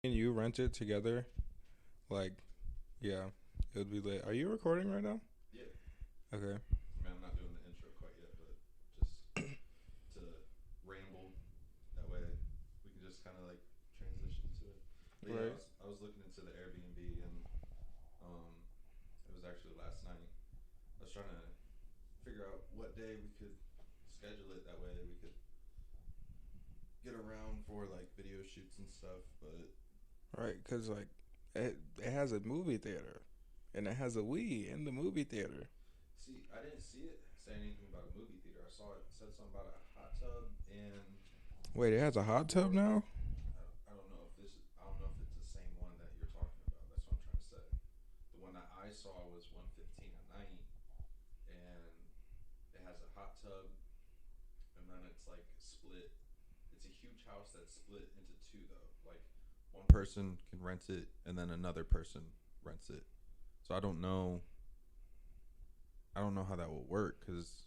and you rent it together, like, yeah, it would be lit. Are you recording right now? Yeah. Okay. I mean, I'm not doing the intro quite yet, but just to ramble. That way we can just kind of like transition to it. But yeah, Right. I was looking into the Airbnb and um, it was actually last night. I was trying to figure out what day we could schedule it. That way we could get around for like video shoots and stuff. But Right, because, like, it has a movie theater, and it has a Wii in the movie theater. see, I didn't see it say anything about a movie theater. I saw it said something about a hot tub and Wait, it has a hot tub four. now? I don't know if this. I don't know if it's the same one that you're talking about. That's what I'm trying to say. The one that I saw was 115 a night, and it has a hot tub, and then it's like split. It's a huge house that's split into two though. Like one person can rent it, and then another person rents it. So I don't know. I don't know how that will work because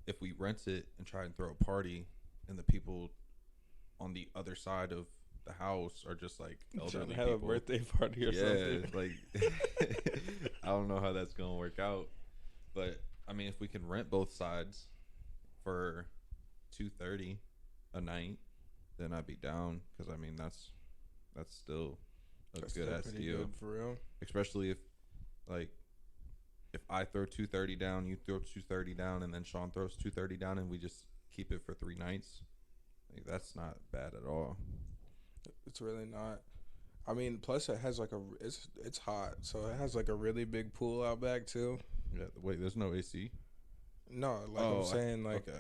if we rent it and try and throw a party, and the people on the other side of the house are just like Trying to elderly have a people. birthday party or Yeah, something. like I don't know how that's gonna work out, but I mean, if we can rent both sides for 230 a night, then I'd be down because I mean that's still a That's good still ass pretty deal, good for real. especially like if I throw 230 down, you throw 230 down, and then Sean throws 230 down, and we just keep it for 3 nights. Like, that's not bad at all. It's really not. I mean, plus it has like it's hot, so it has like a really big pool out back too. Yeah, wait, there's no AC. No, like I'm Oh, saying, like okay.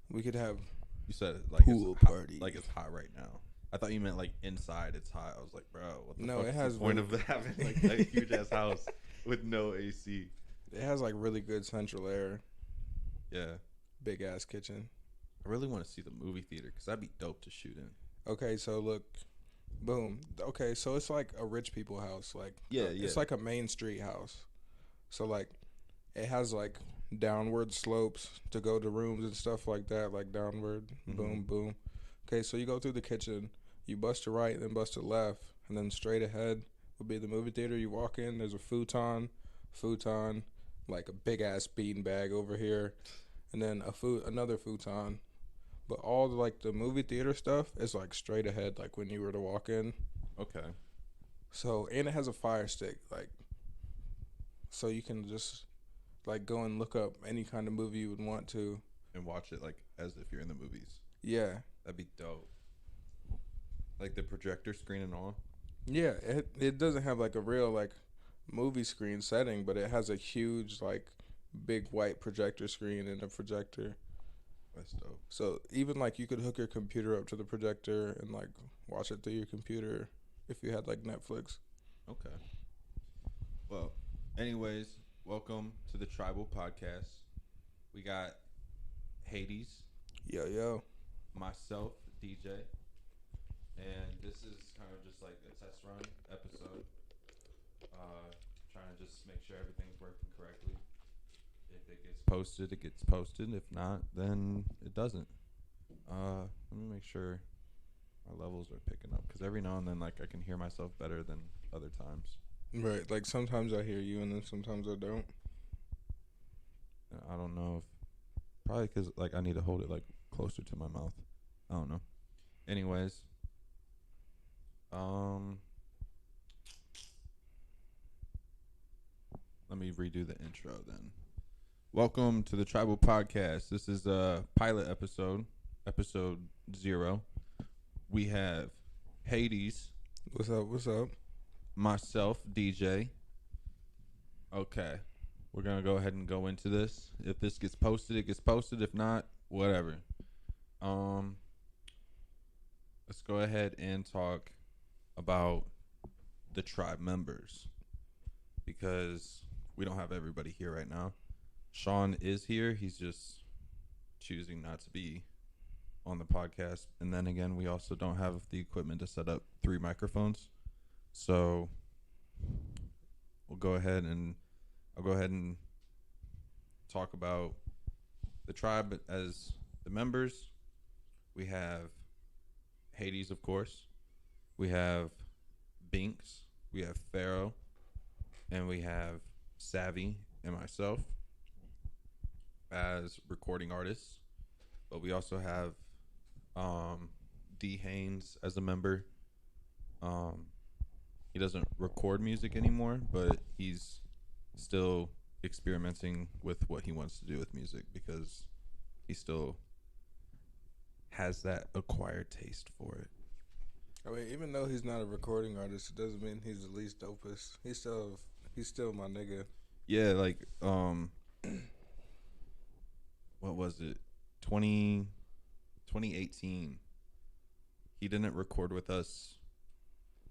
we could have You said it pool like party. it's hot right now. I thought you meant like inside it's hot. I was like, bro, what the No, fuck it is the has point really, of having like a huge ass house with no AC? it has like really good central air, Yeah, big ass kitchen. I really want to see the movie theater because that'd be dope to shoot in. Okay, so look, boom. Okay, so it's like a rich people house, like Yeah, yeah. it's like a main street house. So like it has like downward slopes to go to rooms and stuff like that, like downward, Mm-hmm. boom, boom. Okay, so you go through the kitchen, you bust to right, then bust to left, and then straight ahead would be the movie theater. You walk in, there's a futon, like a big ass bean bag over here, and then another futon. But all like the movie theater stuff is like straight ahead, like when you were to walk in. Okay. So and it has a fire stick, like so you can just like go and look up any kind of movie you would want to. And watch it like as if you're in the movies. Yeah, That'd be dope. Like the projector screen and all. yeah. It doesn't have like a real like movie screen setting, but it has a huge like big white projector screen and a projector. That's dope. So even like you could hook your computer up to the projector and like watch it through your computer if you had like Netflix. Okay. Well, anyways, welcome to the Tribal Podcast. We got Hades, Yo yo. myself, DJ, and this is kind of just like a test run episode. Uh, Trying to just make sure everything's working correctly. If it gets posted, it gets posted. If not, then it doesn't. Let me make sure my levels are picking up because every now and then, like, I can hear myself better than other times. Right. Like sometimes I hear you and then sometimes I don't. I don't know if probably because like I need to hold it like closer to my mouth. I don't know. Anyways, um, let me redo the intro then. Welcome to the Tribal Podcast. This is a pilot episode, episode 0. We have Hades, What's up? What's up? myself, DJ. Okay, we're gonna go ahead and go into this. If this gets posted, it gets posted. If not, whatever. Um, let's go ahead and talk about the tribe members because we don't have everybody here right now. Sean is here. He's just choosing not to be on the podcast. And then again, we also don't have the equipment to set up 3 microphones. So we'll go ahead and I'll go ahead and talk about the tribe as the members. We have Hades, of course. We have Binks, we have Pharaoh, and we have Savvy and myself as recording artists. But we also have D Haynes as a member. Um, he doesn't record music anymore, but he's still experimenting with what he wants to do with music because he still has that acquired taste for it. I mean, even though he's not a recording artist, it doesn't mean he's the least dopest. He's still my nigga. Yeah, like what was it? 2018. He didn't record with us.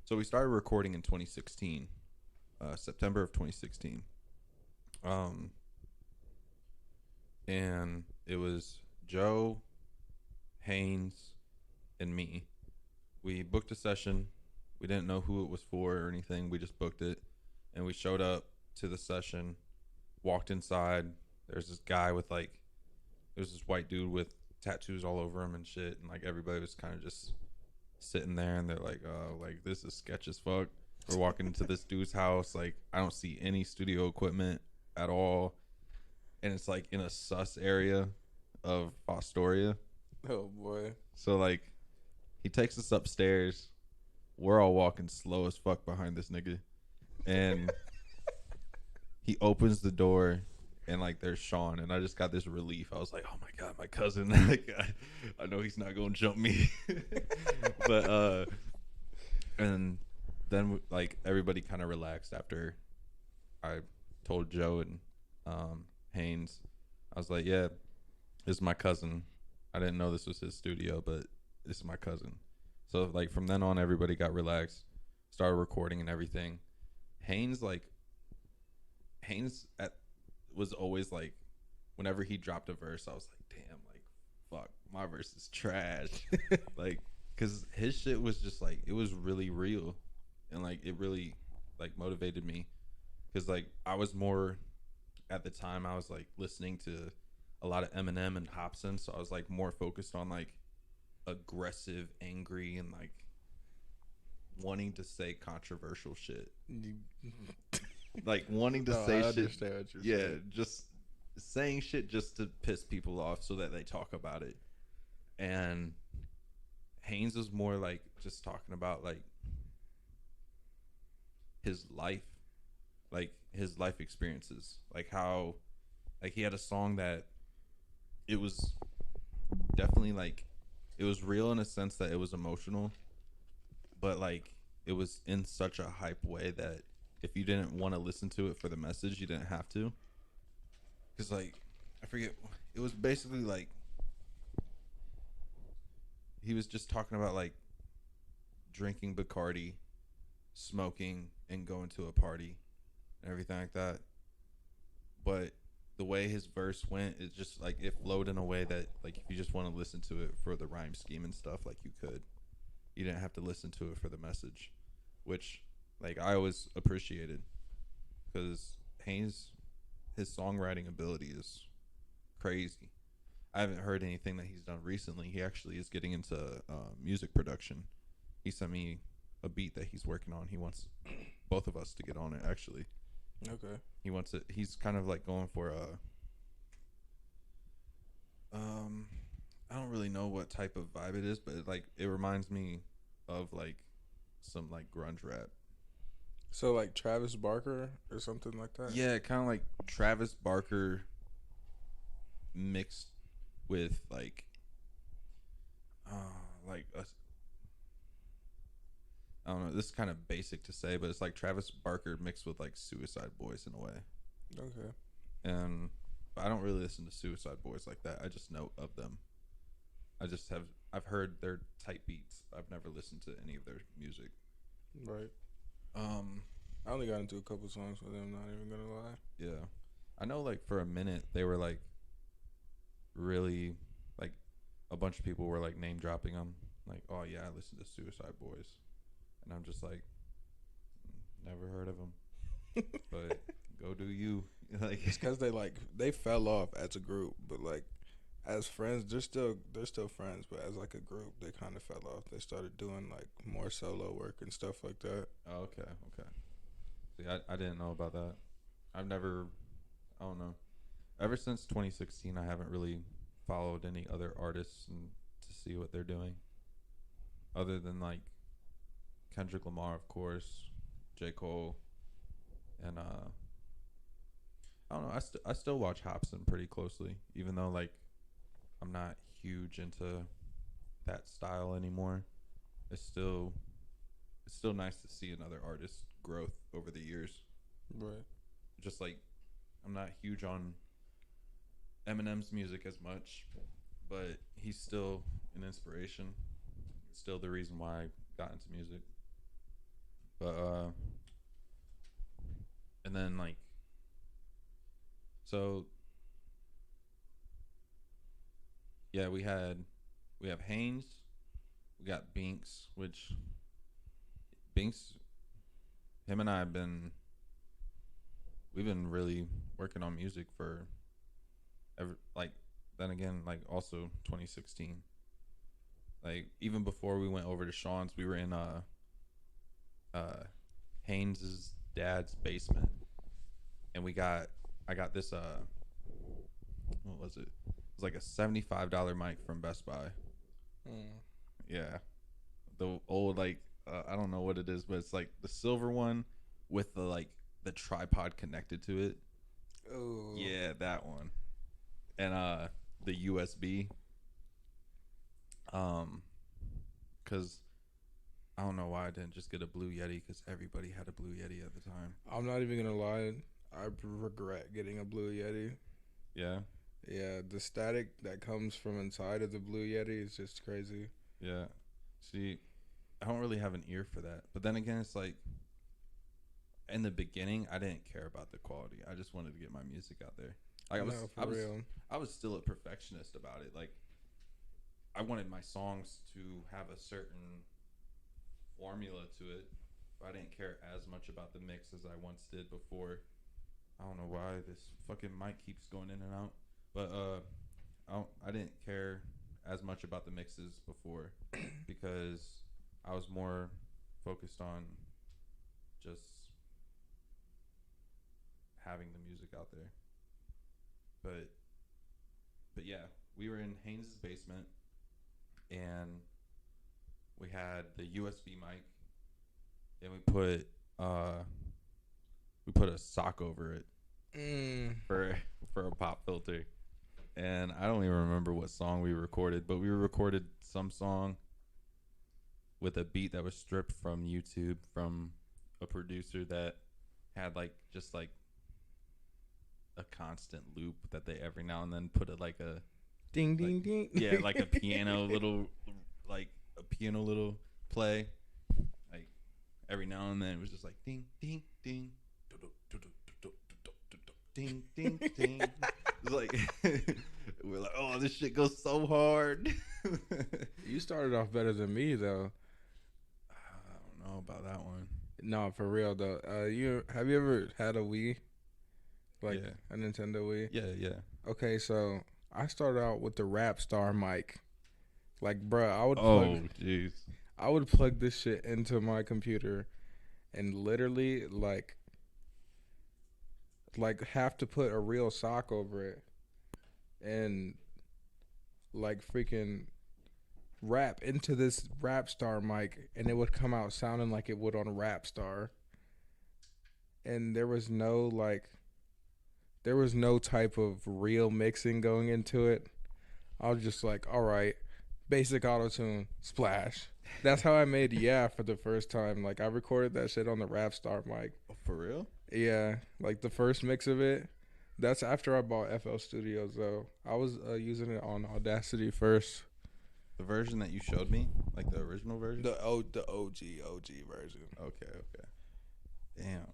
So we started recording in 2016. September of 2016. And it was Joe, Haynes, and me. We booked a session. We didn't know who it was for or anything. We just booked it. And we showed up to the session, walked inside. There's this guy with there's this white dude with tattoos all over him and shit. And like everybody was kind of just sitting there and they're like, oh, like this is sketch as fuck. We're walking into this dude's house. Like I don't see any studio equipment at all. And it's like in a sus area of Fostoria. Oh boy. So like he takes us upstairs. We're all walking slow as fuck behind this nigga. And he opens the door and like there's Sean and I just got this relief. I was like, oh my God, my cousin. Like I know he's not gonna jump me. But and then like everybody kind of relaxed after I told Joe and Haynes. I was like, yeah, this is my cousin. I didn't know this was his studio, but this is my cousin. So like from then on, everybody got relaxed, started recording and everything. Haynes was always like, whenever he dropped a verse, I was like, damn, like, fuck, my verse is trash. Like, cause his shit was just like, it was really real, and like it really like motivated me, cause like I was more at the time I was like listening to a lot of Eminem and Hopsin, so I was like more focused on like aggressive, angry, and like wanting to say controversial shit. Like wanting to say shit. Yeah, saying. Just saying shit just to piss people off so that they talk about it. And Haynes was more like just talking about like his life, like his life experiences, like how like he had a song that it was definitely like it was real in a sense that it was emotional, but like it was in such a hype way that if you didn't want to listen to it for the message, you didn't have to. Because like I forget, it was basically like he was just talking about like drinking Bacardi, smoking, and going to a party and everything like that. But the way his verse went, it just like it flowed in a way that like if you just want to listen to it for the rhyme scheme and stuff, like you could. You didn't have to listen to it for the message, which like I always appreciated, because Haynes, his songwriting ability is crazy. I haven't heard anything that he's done recently. He actually is getting into music production. He sent me a beat that he's working on. He wants both of us to get on it, actually. Okay. He wants it. He's kind of like going for I don't really know what type of vibe it is, but it reminds me of like some like grunge rap. So like Travis Barker or something like that? Yeah, kind of like Travis Barker mixed with like a, I don't know, this is kind of basic to say, but it's like Travis Barker mixed with like Suicide Boys in a way. Okay. And I don't really listen to Suicide Boys like that. I just know of them. I've heard their type beats. I've never listened to any of their music. Right. I only got into a couple songs with them, not even gonna lie. Yeah. I know like for a minute they were like really like a bunch of people were like name dropping them. Like, oh yeah, I listen to Suicide Boys. And I'm just like, never heard of them. But go do you. Like it's because they fell off as a group, but like As friends, they're still friends, but as like a group, they kind of fell off. They started doing like more solo work and stuff like that. Oh, okay, okay. See, I didn't know about that. I've never, I don't know. Ever since 2016, I haven't really followed any other artists and to see what they're doing, other than like Kendrick Lamar, of course, J. Cole, and I don't know. I still watch Hobson pretty closely, even though like I'm not huge into that style anymore. It's still it's still nice to see another artist's growth over the years. Right. Just like I'm not huge on Eminem's music as much, but he's still an inspiration. Still the reason why I got into music. But and then like so yeah, we have Haynes, we got Binks, which Binks him and I have been we've been really working on music for ever like then again like also 2016. Like even before we went over to Sean's, we were in Haynes's dad's basement, and I got this what was it? It was like a $75 mic from Best Buy. Mm. Yeah, the old like I don't know what it is, but it's like the silver one with the like the tripod connected to it. Oh. Yeah, that one. And the USB. Cuz I don't know why I didn't just get a Blue Yeti, cuz everybody had a Blue Yeti at the time. I'm not even gonna lie. I regret getting a Blue Yeti. Yeah. Yeah, the static that comes from inside of the Blue Yeti is just crazy. Yeah. See, I don't really have an ear for that. But then again, it's like in the beginning, I didn't care about the quality. I just wanted to get my music out there. Like No, for real. I was still a perfectionist about it. Like I wanted my songs to have a certain formula to it. But I didn't care as much about the mix as I once did before. I don't know why this fucking mic keeps going in and out. But I didn't care as much about the mixes before because I was more focused on just having the music out there. But yeah, we were in Haynes' basement and we had the USB mic and we put a sock over it for a pop filter. And I don't even remember what song we recorded, but we recorded some song with a beat that was stripped from YouTube from a producer that had like just like a constant loop that they every now and then put it like a ding ding like, ding. yeah, like a piano little play. Like every now and then it was just like ding ding ding ding ding ding. It's like we're like, oh, this shit goes so hard. You started off better than me though. I don't know about that one. No, for real though. You ever had a Wii? Like a Nintendo Wii? Yeah. Okay, so I started out with the Rap Star mic. Like, bruh, I would plug this shit into my computer and literally like have to put a real sock over it and like freaking rap into this Rap Star mic, and it would come out sounding like it would on Rap Star. And there was no type of real mixing going into it. I was just like, all right, basic auto tune, splash. That's how I made Yeah for the first time. Like I recorded that shit on the Rap Star mic. Oh, for real? Yeah, like the first mix of it. That's after I bought FL Studios though. I was using it on Audacity first. The version that you showed me, like the original version. The OG version. Okay. Damn,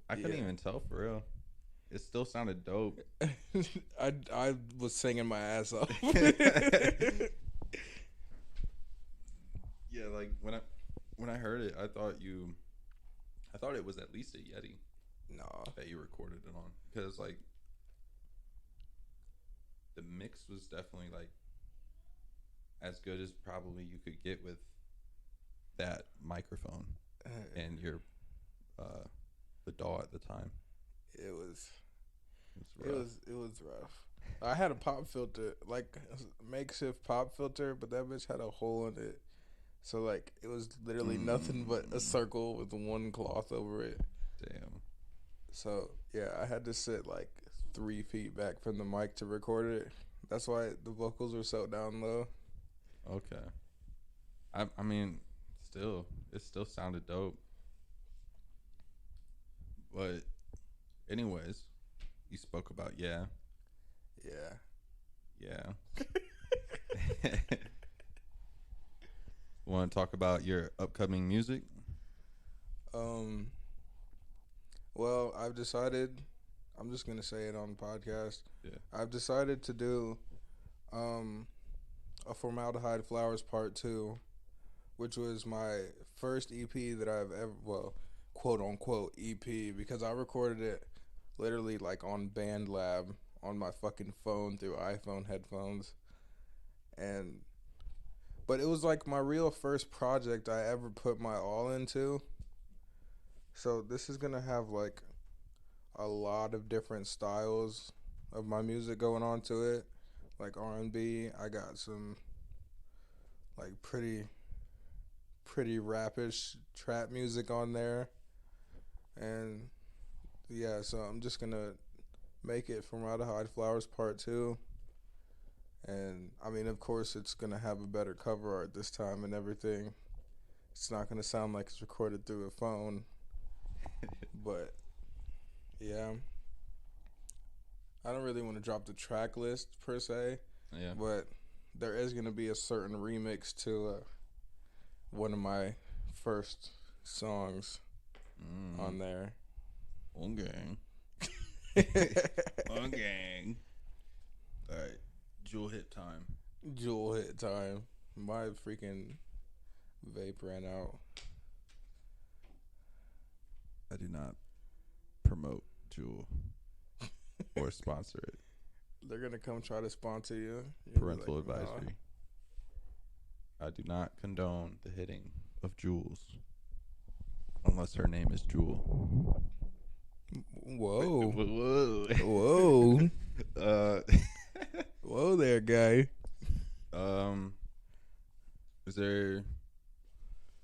I couldn't even tell for real. It still sounded dope. I was singing my ass off. Yeah, like when I heard it, I thought it was at least a Yeti. No, that you recorded it on, because like the mix was definitely like as good as probably you could get with that microphone and your the DAW at the time. It was It's rough. it was rough. I had a pop filter, like a makeshift pop filter, but that bitch had a hole in it. So like it was literally nothing but a circle with one cloth over it. Damn. So yeah, I had to sit like 3 feet back from the mic to record it. That's why the vocals were so down low. Okay. I mean, it still sounded dope. But anyways, you spoke about yeah. Want to talk about your upcoming music? Um. Well, I've decided. I'm just gonna say it on the podcast. Yeah. I've decided to do, a Formaldehyde Flowers Part 2, which was my first EP that I've ever, well, quote unquote EP, because I recorded it literally like on BandLab on my fucking phone through iPhone headphones. But it was like my real first project I ever put my all into. So this is gonna have like a lot of different styles of my music going on to it, like R&B. I got some like pretty rapish trap music on there, and yeah. So I'm just gonna make it Formaldehyde Flowers Part 2, and I mean, of course, it's gonna have a better cover art this time and everything. It's not gonna sound like it's recorded through a phone, but yeah. I don't really want to drop the track list per se, Yeah. but there is going to be a certain remix to one of my first songs on there. Okay. Okay. All right. Jewel hit time. Jewel hit time. My freaking vape ran out. I do not promote Jewel or sponsor it. They're going to come try to sponsor you. You'll Parental be like, advisory. I do not condone the hitting of Jules unless her name is Jewel. Whoa. Whoa. Whoa. Whoa there, guy. Is there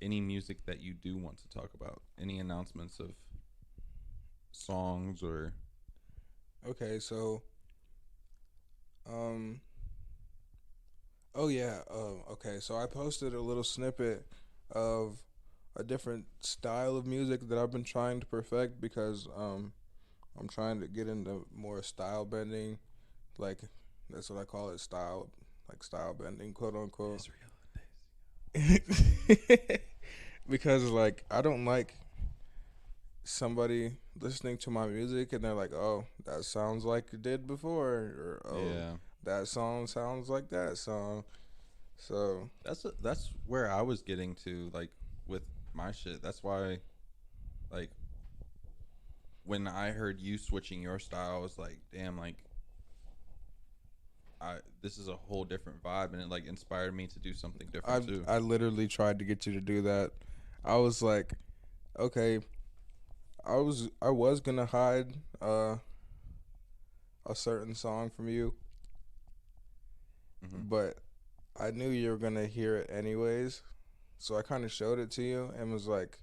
any music that you do want to talk about? Any announcements of songs or? Okay, so, oh yeah, okay, so I posted a little snippet of a different style of music that I've been trying to perfect because, I'm trying to get into more style bending, like, that's what I call it, style bending, quote unquote. Because, like, I don't like somebody listening to my music and they're like, oh, that sounds like it did before, or oh, Yeah. that song sounds like that song. So That's where I was getting to, like, with my shit. That's why, like, when I heard you switching your style, I was like, damn, like, this is a whole different vibe, and it like inspired me to do something different too. I literally tried to get you to do that. I was like, okay, I was gonna hide a certain song from you, but I knew you were gonna hear it anyways, so I kind of showed it to you and was like,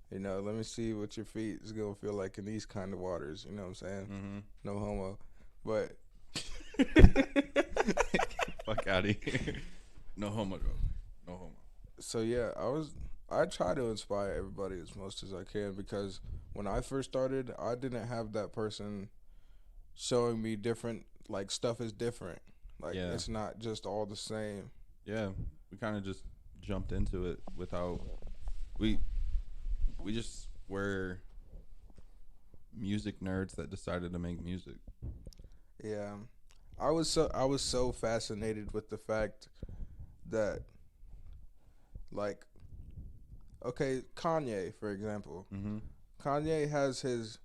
let me see what your feet is gonna feel like in these kind of waters. You know what I'm saying? No homo, but fuck out of here. No homo, bro. No homo. So yeah, I try to inspire everybody as much as I can, because when I first started, I didn't have that person showing me different, like, stuff is different. Like, it's not just all the same. Yeah, we kind of just jumped into it without we just were music nerds that decided to make music. Yeah. I was so fascinated with the fact that, like, okay, Kanye, for example. Kanye has his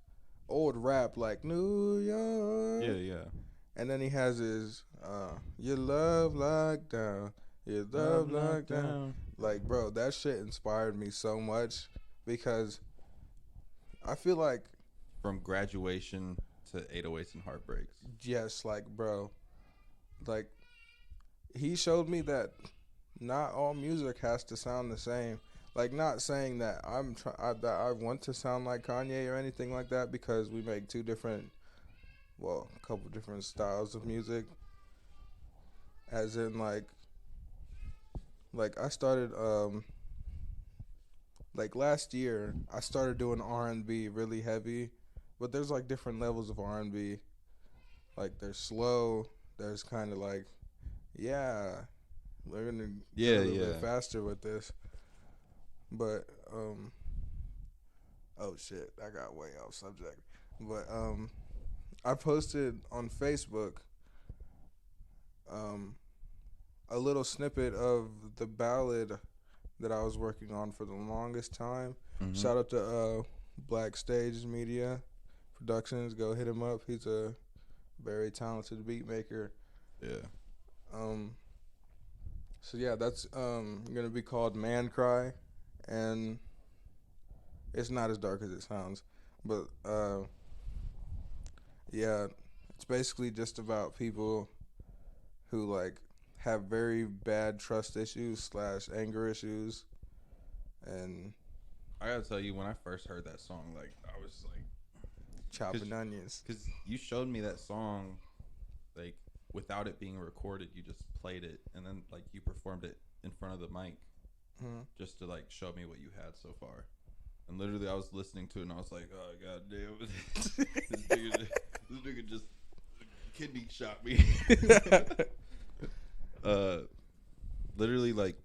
old rap like New York. Yeah. And then he has his your love lockdown, your Love love lockdown. lockdown. Like, bro, that shit inspired me so much because I feel like, From graduation to 808s and heartbreaks. yes, like, bro, like he showed me that not all music has to sound the same. Like, not saying that that I want to sound like Kanye or anything like that, because we make two different, well, a couple different styles of music. As in, like I started like last year I started doing R&B really heavy, but there's like different levels of R&B. Like there's slow, there's kind of like, yeah, we're gonna get a Yeah, little bit yeah. faster with this. But oh shit, I got way off subject. But I posted on Facebook um a little snippet of the ballad that I was working on for the longest time. Mm-hmm. Shout out to Black Stage Media Productions. Go hit him up. He's a very talented beat maker. Yeah. Um, so yeah, that's gonna be called Man Cry, and it's not as dark as it sounds, but yeah, it's basically just about people who like have very bad trust issues slash anger issues, and I gotta tell you, when I first heard that song, like I was like, chopping onions. because you showed me that song, like without it being recorded, you just played it, and then like you performed it in front of the mic, just to like show me what you had so far. And literally, I was listening to it, and I was like, "Oh god damn, this nigga just kidney shot me." uh, Literally, like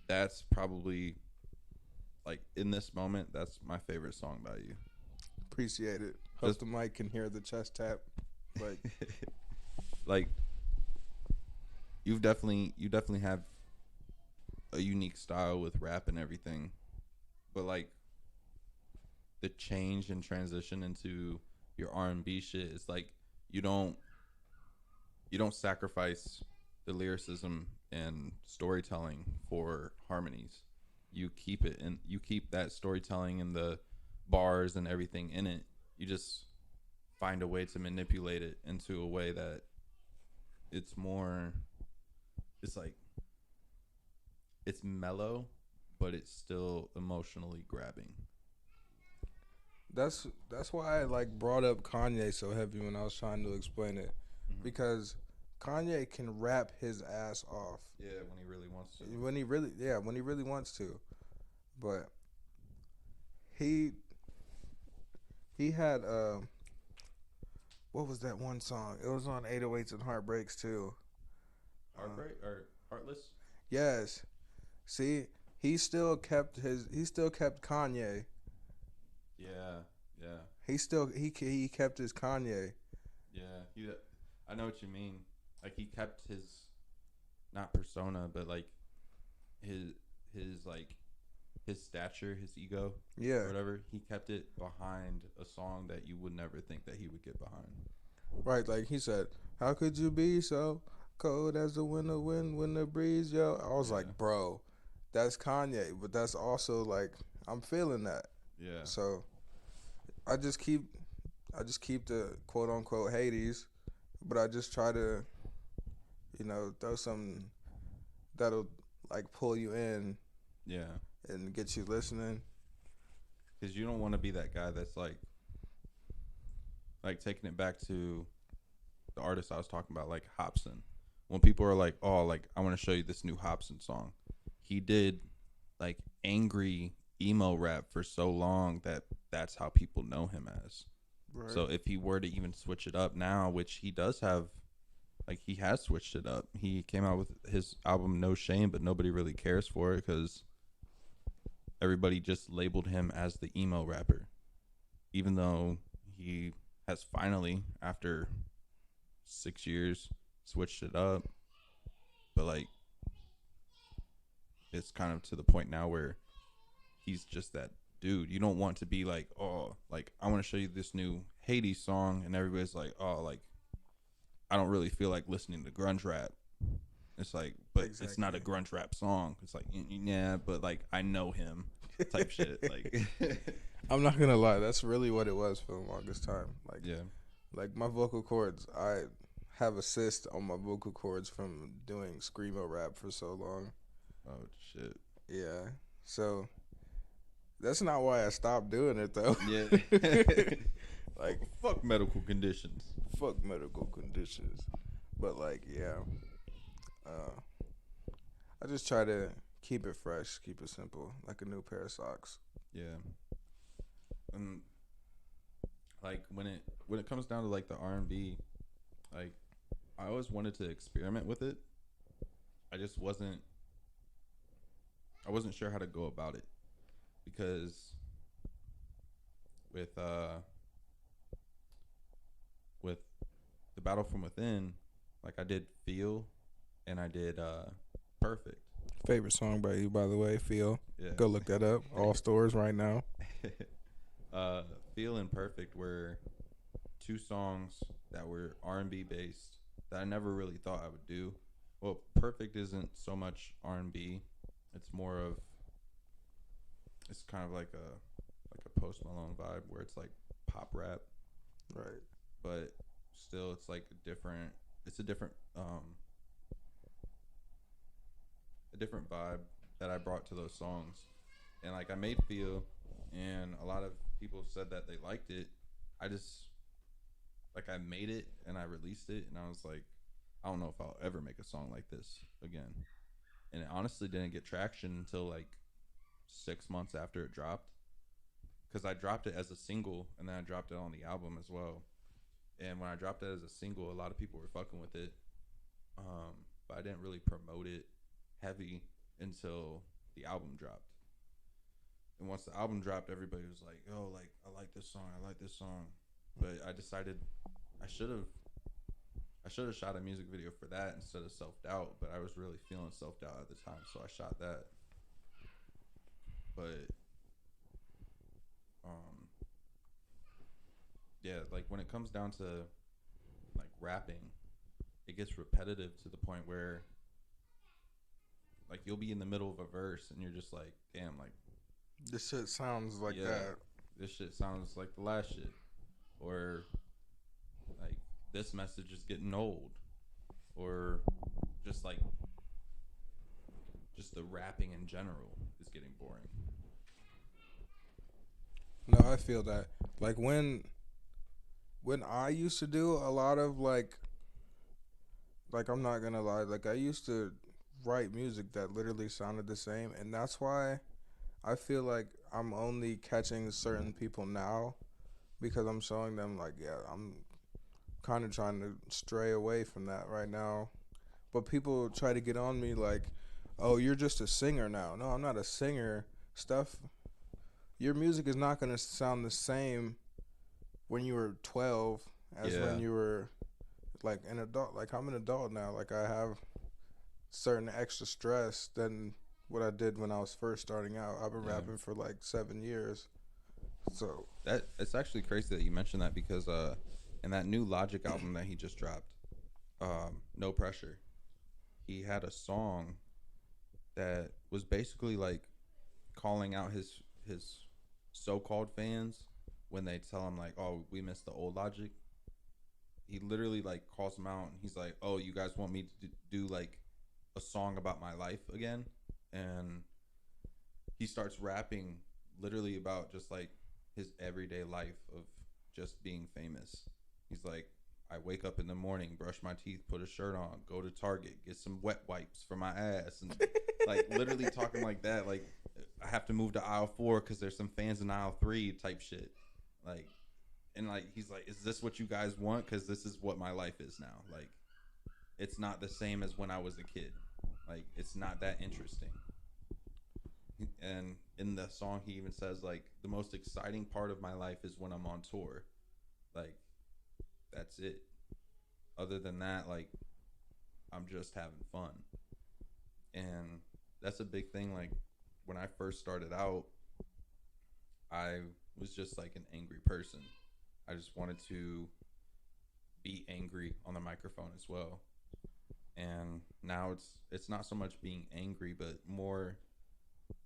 that's probably like in this moment, that's my favorite song by you. Appreciate it. Hope Just the mic can hear the chest tap. Like, like you definitely have a unique style with rap and everything, but like the change and transition into your R&B shit is like you don't you don't sacrifice the lyricism and storytelling for harmonies. You keep it, and you keep that storytelling and the bars and everything in it. You just find a way to manipulate it into a way that it's more, it's like it's mellow, but it's still emotionally grabbing. that's why I like brought up Kanye so heavy when I was trying to explain it, Mm-hmm. because Kanye can rap his ass off Yeah, when he really wants to. when he really wants to, but he he had what was that one song? It was on 808s and Heartbreaks too. Heartbreak or Heartless? Yes. See, he still kept Kanye. Yeah, yeah, He kept his Kanye. yeah. I know what you mean. Like he kept his, not persona, but like his his like his stature, his ego, Yeah. or whatever. He kept it behind a song that you would never think that he would get behind. Right, like he said, "How could you be so cold as the winter wind when the breeze, yo?" I was Yeah. like, "Bro, that's Kanye, but that's also like I'm feeling that." Yeah. So I just keep the quote unquote Hades, but I just try to, throw something that'll like pull you in Yeah. and get you listening. Because you don't want to be that guy that's like taking it back to the artist I was talking about, like Hobson. When people are like, "Oh, like I want to show you this new Hobson song," he did like angry emo rap for so long that that's how people know him as. Right. So if he were to even switch it up now, which he does have, like he has switched it up. He came out with his album No Shame, but nobody really cares for it because everybody just labeled him as the emo rapper, even though he has finally, after 6 years, switched it up. But like it's kind of to the point now where he's just that dude. You don't want to be like, "Oh, like I want to show you this new Hades song," and everybody's like, "Oh, like I don't really feel like listening to grunge rap. It's like, but it's not a Exactly. grunge rap song. It's like, yeah, but like I know him type shit. Like, I'm not gonna lie, that's really what it was for the longest time. yeah, Like my vocal cords, I have a cyst on my vocal cords from doing screamo rap for so long. oh shit, Yeah, so that's not why I stopped doing it though. yeah. Like Fuck medical conditions. fuck medical conditions, but like yeah, uh, I just try to keep it fresh, keep it simple, like a new pair of socks. Yeah, and like when it comes down to like the R&B, like I always wanted to experiment with it. I just wasn't sure how to go about it because with uh with the Battle from Within, like I did Feel and I did Perfect. Favorite song by you, by the way, Feel. Yeah. Go look that up. All stores right now. Feel and Perfect were two songs that were R&B based that I never really thought I would do. Well, Perfect isn't so much R&B. It's more of it's kind of like a Post Malone vibe where it's like pop rap, Right. but still it's like a different vibe that I brought to those songs. And like I made Feel and a lot of people said that they liked it. I just like I made it and I released it and I was like, I don't know if I'll ever make a song like this again. And it honestly didn't get traction until like 6 months after it dropped. Because I dropped it as a single and then I dropped it on the album as well. And when I dropped it as a single, a lot of people were fucking with it. But I didn't really promote it heavy until the album dropped. And once the album dropped, everybody was like, "Oh, like I like this song. I like this song." But I decided I should have shot a music video for that instead of Self Doubt. But I was really feeling Self Doubt at the time, so I shot that. But um, yeah, like when it comes down to like rapping, it gets repetitive to the point where like you'll be in the middle of a verse and you're just like, damn, like This shit sounds like yeah, that. this shit sounds like the last shit, or like this message is getting old, or just like just the rapping in general is getting boring. No, I feel that. Like when I used to do a lot of like I'm not gonna lie, like I used to write music that literally sounded the same, and that's why I feel like I'm only catching certain people now because I'm showing them like, yeah, I'm kind of trying to stray away from that right now. But people try to get on me like, "Oh, you're just a singer now." No, I'm not a singer. Stuff. Your music is not gonna sound the same when you were 12 as Yeah, when you were like an adult. Like I'm an adult now. Like I have certain extra stress than what I did when I was first starting out. I've been yeah. rapping for like 7 years. So That it's actually crazy that you mentioned that because in that new Logic album that he just dropped, No Pressure, he had a song that was basically like calling out his so-called fans when they tell him like, "Oh, we missed the old Logic." He literally like calls them out and he's like, "Oh, you guys want me to do like a song about my life again?" And he starts rapping literally about just like his everyday life of just being famous. He's like, I wake up in the morning, brush my teeth, put a shirt on, go to Target, get some wet wipes for my ass, and like literally talking like that. Like I have to move to aisle 4 because there's some fans in aisle 3 type shit. Like, and like he's like, is this what you guys want? Because this is what my life is now. Like, it's not the same as when I was a kid. Like, it's not that interesting. And in the song, he even says like, the most exciting part of my life is when I'm on tour. Like, that's it. Other than that, like, I'm just having fun. And that's a big thing. Like, when I first started out, I was just like an angry person. I just wanted to be angry on the microphone as well. And now it's not so much being angry, but more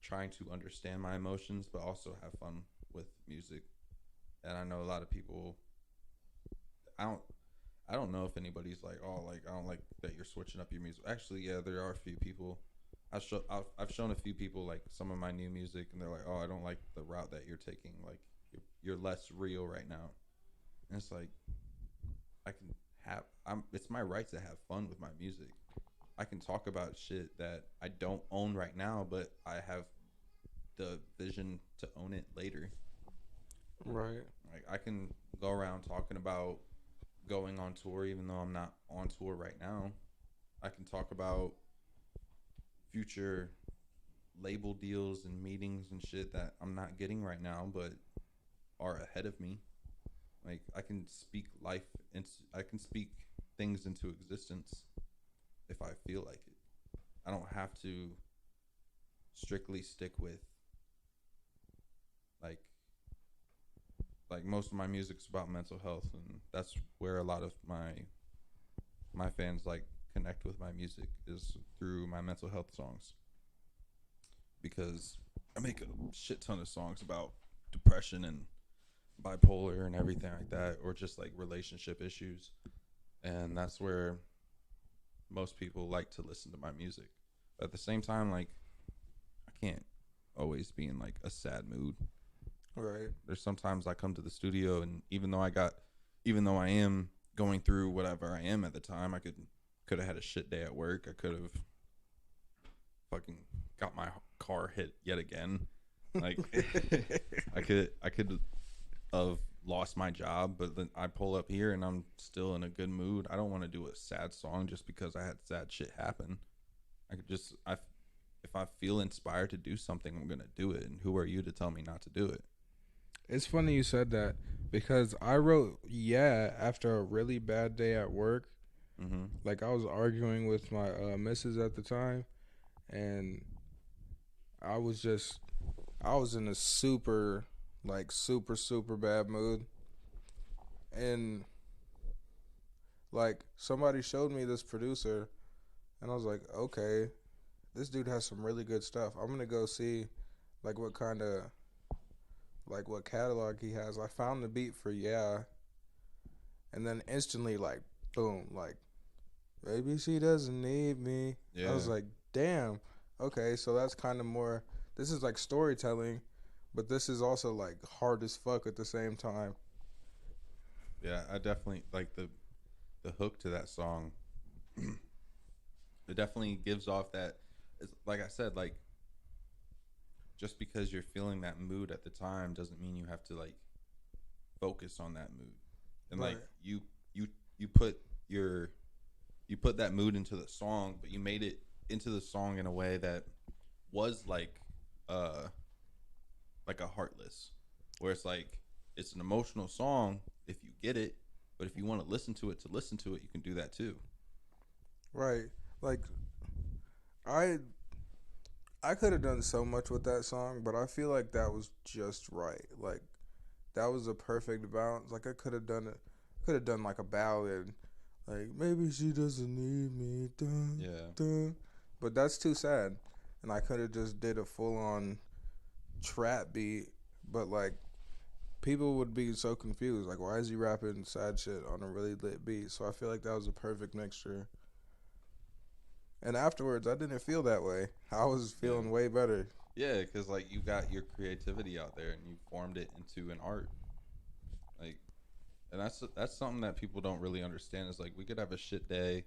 trying to understand my emotions, but also have fun with music. And I know a lot of people. I don't. I don't know if anybody's like, oh, like I don't like that you're switching up your music. Actually, yeah, there are a few people. I've shown a few people like some of my new music, and they're like, oh, I don't like the route that you're taking. Like you're less real right now. And it's like I can have. It's my right to have fun with my music. I can talk about shit that I don't own right now, but I have the vision to own it later. Right. Like I can go around talking about going on tour, even though I'm not on tour right now. I can talk about future label deals and meetings and shit that I'm not getting right now, but are ahead of me. Like I can speak life and I can speak things into existence if I feel like it. I don't have to strictly stick with like most of my music's about mental health, and that's where a lot of my fans like connect with my music is through my mental health songs, because I make a shit ton of songs about depression and bipolar and everything like that, or just like relationship issues, and that's where most people like to listen to my music. But at the same time, like I can't always be in like a sad mood. Right. There's sometimes I come to the studio, and even though I am going through whatever I am at the time, I could have had a shit day at work. I could have fucking got my car hit yet again. Like I could have lost my job, but then I pull up here and I'm still in a good mood. I don't want to do a sad song just because I had sad shit happen. I could just if I feel inspired to do something, I'm gonna do it. And who are you to tell me not to do it? It's funny you said that because I wrote yeah after a really bad day at work. Mm-hmm. Like I was arguing with my missus at the time, and I was just I was in a super like super bad mood, and like somebody showed me this producer, and I was like, okay, this dude has some really good stuff. I'm gonna go see like what kind of like what catalog he has. I found the beat for yeah, and then instantly like boom, like maybe she doesn't need me. I Yeah. was like, damn. Okay, so that's kind of more. This is like storytelling, but this is also like hard as fuck at the same time. Yeah, I definitely like the hook to that song. It definitely gives off that. It's, like I said, like just because you're feeling that mood at the time doesn't mean you have to like focus on that mood. And Right. like you you put your you put that mood into the song, but you made it into the song in a way that was uh like a heartless, where it's like it's an emotional song if you get it, but if you want to listen to it, you can do that too. Right. Like I I could have done so much with that song, but I feel like that was just right. Like that was a perfect balance. Like I could have done it. Could have done like a ballad, like maybe she doesn't need me, dun, Yeah. dun. But that's too sad. And I could have just did a full on trap beat, but like people would be so confused. Like why is he rapping sad shit on a really lit beat? So I feel like that was a perfect mixture. And afterwards, I didn't feel that way. I was Yeah. feeling way better. Yeah, because like you got your creativity out there and you formed it into an art. Like, and that's something that people don't really understand. Is like we could have a shit day,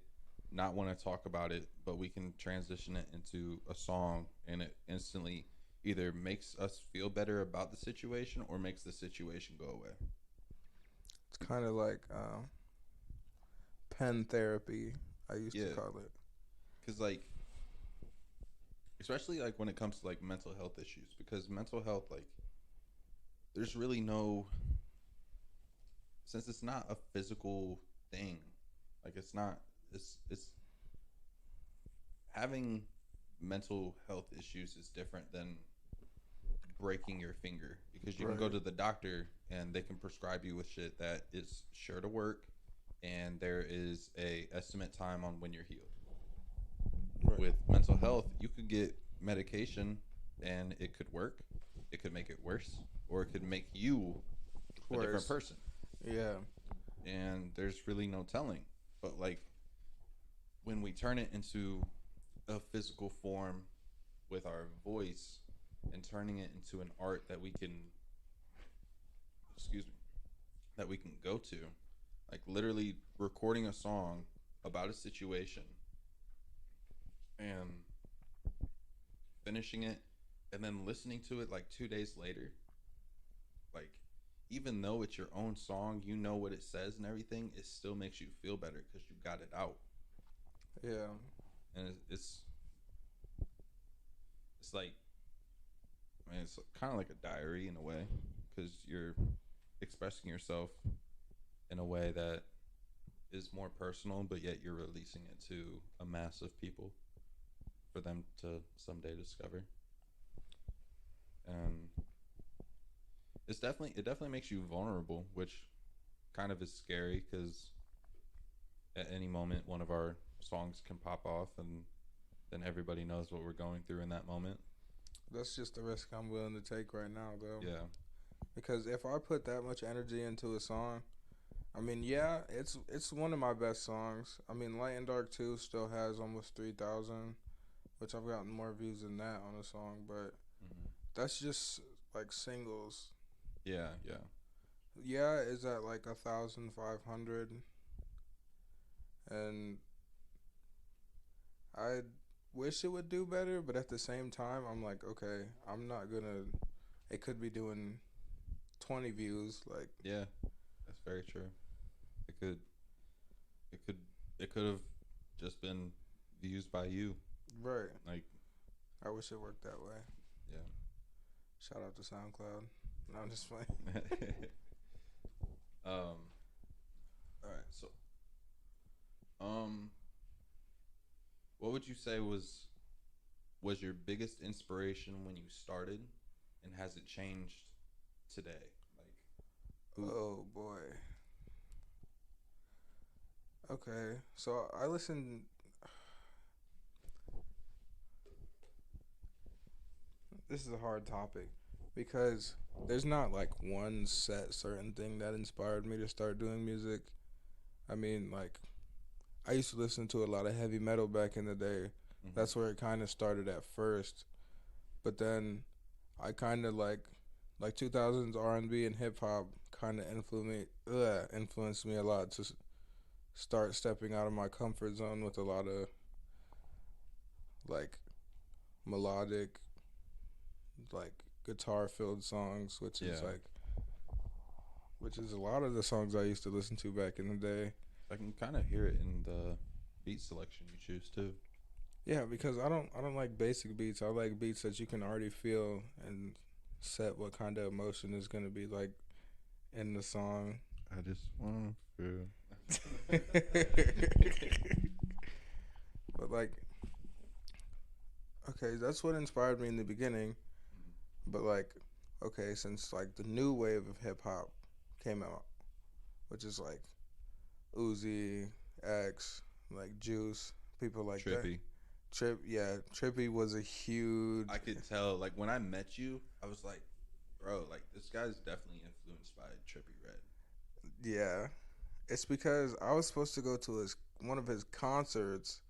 not want to talk about it, but we can transition it into a song, and it instantly either makes us feel better about the situation or makes the situation go away. It's kind of like pen therapy, I used to Yeah, call it. because like especially like when it comes to like mental health issues, because mental health like there's really no, since it's not a physical thing, like it's not, it's having mental health issues is different than breaking your finger, because you can go Right. to the doctor and they can prescribe you with shit that is sure to work, and there is a estimate time on when you're healed. Right. With mental health, you could get medication and it could work. It could make it worse, or it could make you a different Worse. person. Yeah. And there's really no telling. But like when we turn it into a physical form with our voice and turning it into an art that we can, excuse me, that we can go to, like literally recording a song about a situation and finishing it and then listening to it like 2 days later, like even though it's your own song, you know what it says and everything, it still makes you feel better because you got it out. Yeah. And it's like, I mean, it's kind of like a diary in a way because you're expressing yourself in a way that is more personal, but yet you're releasing it to a mass of people for them to someday discover. And it definitely makes you vulnerable, which kind of is scary because at any moment one of our songs can pop off and then everybody knows what we're going through in that moment. That's just the risk I'm willing to take right now, though. Yeah. Because if I put that much energy into a song, I mean, yeah, it's one of my best songs. I mean, Light and Dark 2 still has almost 3,000, which I've gotten more views than that on a song, but Mm-hmm. that's just like singles. Yeah, yeah. Yeah, is at like 1,500, and I wish it would do better, but at the same time, I'm like, okay, I'm not gonna. It could be doing 20 views, like Yeah, that's very true. It could, it could, it could have just been used by you. right. Like, I wish it worked that way. yeah. Shout out to SoundCloud. No, I'm just playing. All right. So, um, what would you say was your biggest inspiration when you started, and has it changed today? Like, who? Oh boy. Okay, so I listen. This is a hard topic because there's not like one set certain thing that inspired me to start doing music. I mean, like I used to listen to a lot of heavy metal back in the day. Mm-hmm. That's where it kind of started at first. But then I kind of like 2000s R&B and hip hop kind of influenced me a lot to start stepping out of my comfort zone with a lot of like melodic, like guitar filled songs, Yeah, which is a lot of the songs I used to listen to back in the day. I can kind of hear it in the beat selection you choose too. Yeah, because I don't like basic beats. I like beats that you can already feel and set what kind of emotion is gonna be like in the song. I just want to feel. But like, okay, that's what inspired me in the beginning. But like, okay, since like the new wave of hip hop came out, which is like Uzi, X, like Juice, people like that. Trippy. Trippy was a huge. I could tell, like, when I met you, I was like, bro, like, this guy's definitely influenced by Trippy Red. Yeah, it's because I was supposed to go to one of his concerts,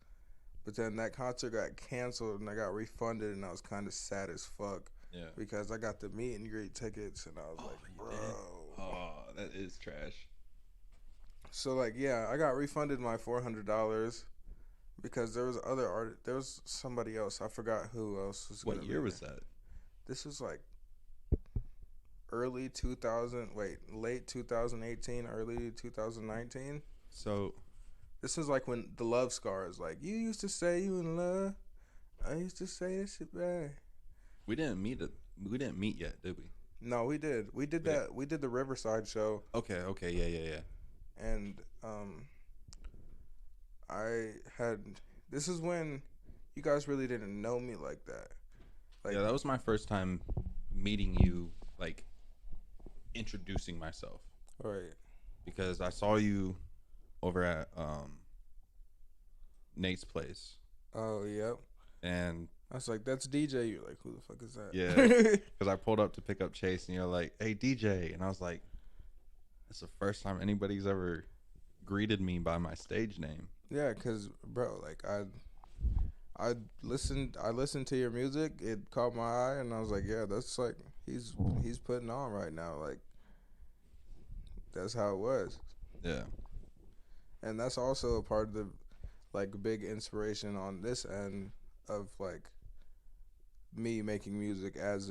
but then that concert got canceled and I got refunded, and I was kind of sad as fuck Yeah. because I got the meet and greet tickets, and I was like, you bro. did? Oh, that is trash. So like, yeah, I got refunded my $400 because there was other art. There was somebody else. I forgot who else was. What gonna year be was there. that? This was like early 2000. Wait, late 2018, early 2019. So, This is like when the Love Scars. Like, you used to say you in love. I used to say this shit bad. we didn't meet it. We didn't meet yet, did we? No, we did. We did We did. that. We did the Riverside show, Okay, yeah. and I had. This is when you guys really didn't know me like that. Like, Yeah, that was my first time meeting you, like, introducing myself. right. Because I saw you over at Nate's place, Oh, yep. and I was like, that's DJ. You're like, who the fuck is that? yeah, because I pulled up to pick up Chase, and you're like, "Hey, DJ," and I was like, "It's the first time anybody's ever greeted me by my stage name." Yeah, cause bro, like I listened to your music. It caught my eye, and I was like, yeah, that's like he's putting on right now. Like that's how it was, Yeah, and that's also a part of the like big inspiration on this end of like me making music as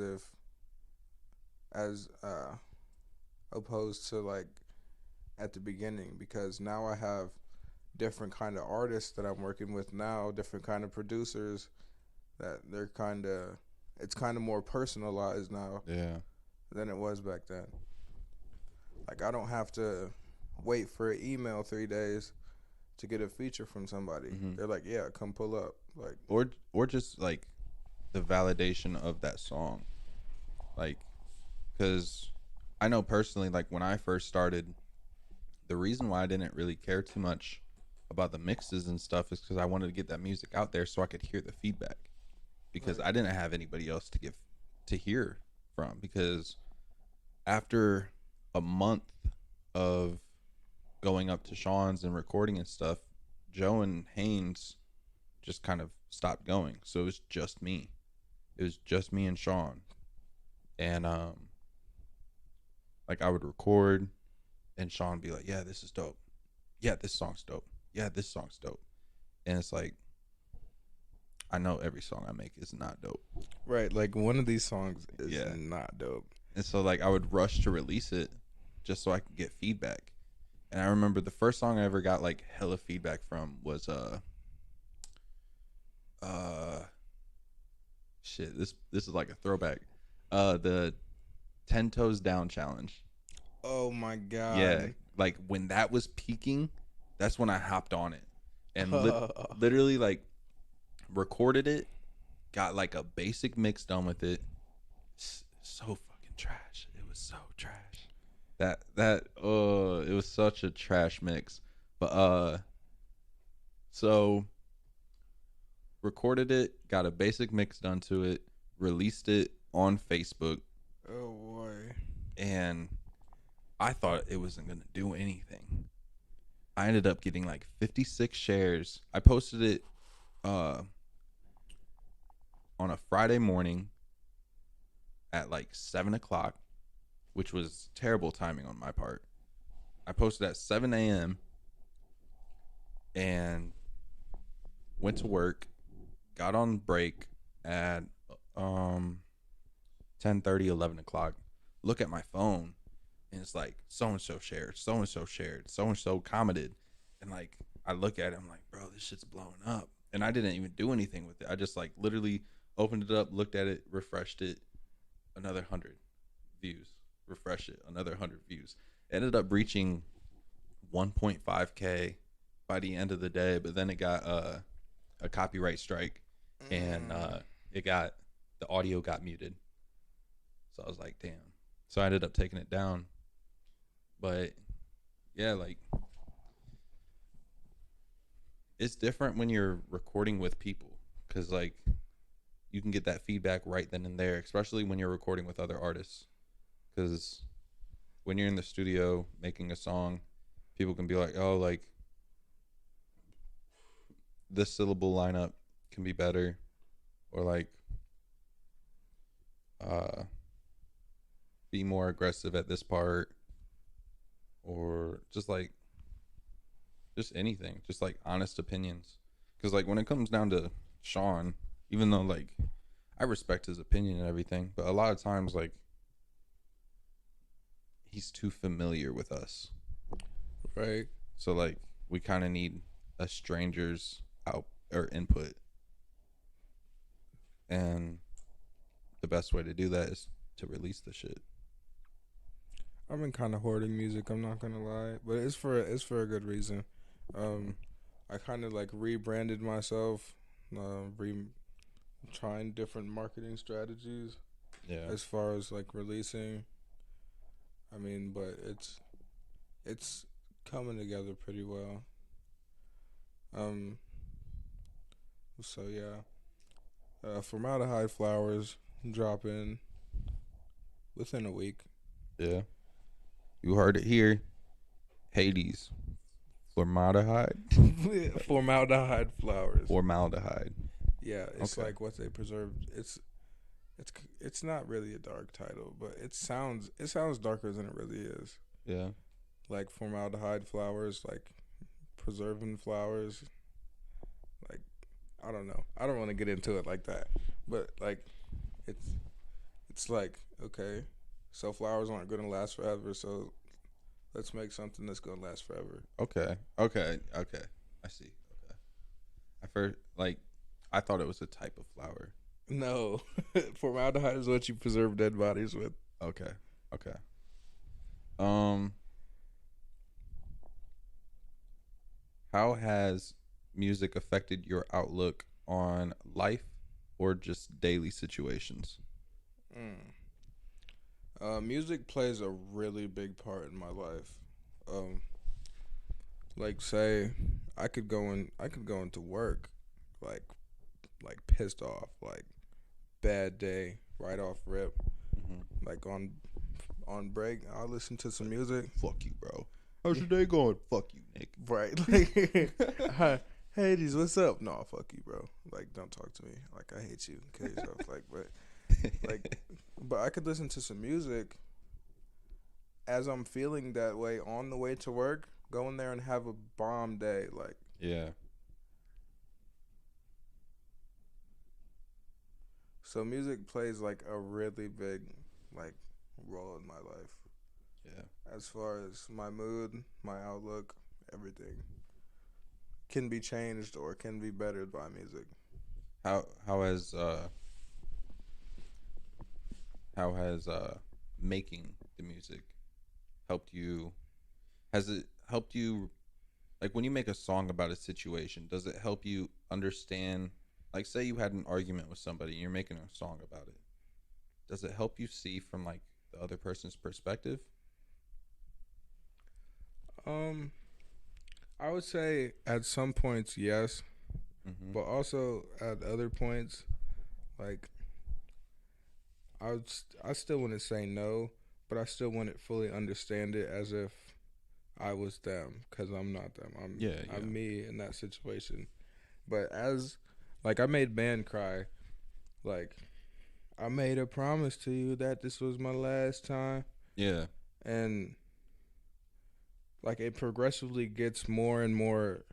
opposed to like at the beginning, because now I have different kind of artists that I'm working with now, different kind of producers that they're kind of it's kind of more personalized now yeah, than it was back then. Like I don't have to wait for an email 3 days to get a feature from somebody. hmm They're like, "Yeah, come pull up." Like, or just like the validation of that song, like, because I know personally, like when I first started, the reason why I didn't really care too much about the mixes and stuff is because I wanted to get that music out there so I could hear the feedback, because right, I didn't have anybody else to hear from, because after a month of going up to Sean's and recording and stuff, Joe and Haynes just kind of stopped going. So it was just me. It was just me and Sean. And like I would record and Sean would be like, "Yeah, this is dope. Yeah, this song's dope. Yeah, this song's dope." And it's like, I know every song I make is not dope. right. Like one of these songs is Yeah. not dope. And so like I would rush to release it just so I could get feedback. And I remember the first song I ever got like hella feedback from was uh shit, this is like a throwback. The 10 Toes Down challenge. Oh my Yeah, god. like when that was peaking, that's when I hopped on it. And literally like recorded it, got like a basic mix done with it. So fucking trash. It was so trash. It was such a trash mix. But so recorded it, got a basic mix done to it, released it on Facebook, Oh boy. and I thought it wasn't gonna do anything. I ended up getting like 56 shares. I posted it uh on a Friday morning at like 7 o'clock, which was terrible timing on my part. I posted at 7 a.m. and went to work, got on break at 10:30, 11 o'clock. Look at my phone, and it's like so and so shared, so and so shared, so and so commented, and like I look at it, I'm like, bro, this shit's blowing up, and I didn't even do anything with it. I just like literally opened it up, looked at it, refreshed it, another 100 views, refresh it, another 100 views. Ended up reaching 1.5K by the end of the day, but then it got a copyright strike, and it got the audio got muted. So I was like, damn. So I ended up taking it down. But yeah, like it's different when you're recording with people, because like you can get that feedback right then and there, especially when you're recording with other artists. Because when you're in the studio making a song, people can be like, oh, like this syllable lineup can be better, or like be more aggressive at this part, or just anything, just like honest opinions. Because like when it comes down to Sean, even though like I respect his opinion and everything, but a lot of times like he's too familiar with us. Right. So like we kind of need a stranger's out or input, and the best way to do that is to release the shit. I've been kind of hoarding music. I'm not gonna lie, but it's for a good reason. Um, I kind of like rebranded myself, re trying different marketing strategies Yeah. as far as like releasing. I mean, but it's coming together pretty well. Um, so yeah, formaldehyde flowers drop in within a week. Yeah. You heard it here. Hades. Formaldehyde. Formaldehyde flowers. Formaldehyde. Yeah, it's Okay. like what they preserved. It's not really a dark title, but it sounds darker than it really is. Yeah. Like formaldehyde flowers, like preserving flowers. Like I don't know. I don't want to get into it like that, but like it's it's like okay, so flowers aren't gonna last forever. So let's make something that's gonna last forever. Okay. Okay. Okay. I see. Okay. I first like I thought it was a type of flower. No, formaldehyde is what you preserve dead bodies with. Okay. Okay. Um how has music affected your outlook on life or just daily situations? Mm. Music plays a really big part in my life. Um, like say, I could go into work, like pissed off, like bad day, right off rip, Mm-hmm. like on break. I'll listen to some music. Fuck you, bro. How's your day going? Fuck you, Nick. Right, like, hi, Hades, what's up? No, fuck you, bro. Like, don't talk to me. Like, I hate you. Kill yourself. Like, but I could listen to some music as I'm feeling that way on the way to work, go in there and have a bomb day. Like, Yeah. so music plays like a really big like role in my life Yeah. as far as my mood, my outlook, everything can be changed or can be bettered by music. How has making the music helped you? Has it helped you, like when you make a song about a situation, does it help you understand, like say you had an argument with somebody and you're making a song about it, does it help you see from like the other person's perspective? Um, I would say at some points yes, Mm-hmm. but also at other points like I still wouldn't say no, but I still wouldn't fully understand it as if I was them because I'm not them. I'm Yeah, yeah, I'm me in that situation. But as like I made man cry. Like I made a promise to you that this was my last time, yeah, and like it progressively gets more and more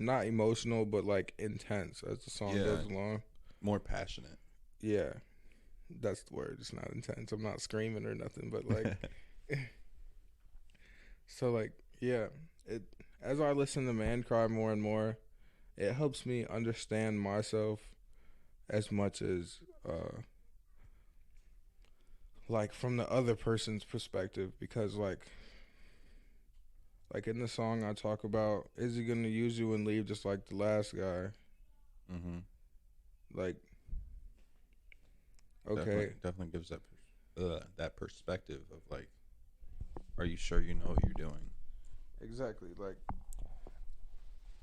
not emotional but like intense as the song yeah. goes along. More passionate. Yeah, that's the word. It's not intense. I'm not screaming or nothing, but like so like yeah, it as I listen to man cry more and more, it helps me understand myself as much as like from the other person's perspective because like in the song I talk about is he gonna use you and leave just like the last guy? Mm-hmm. Like Definitely, okay, definitely gives that perspective of like, are you sure you know what you're doing? exactly. Like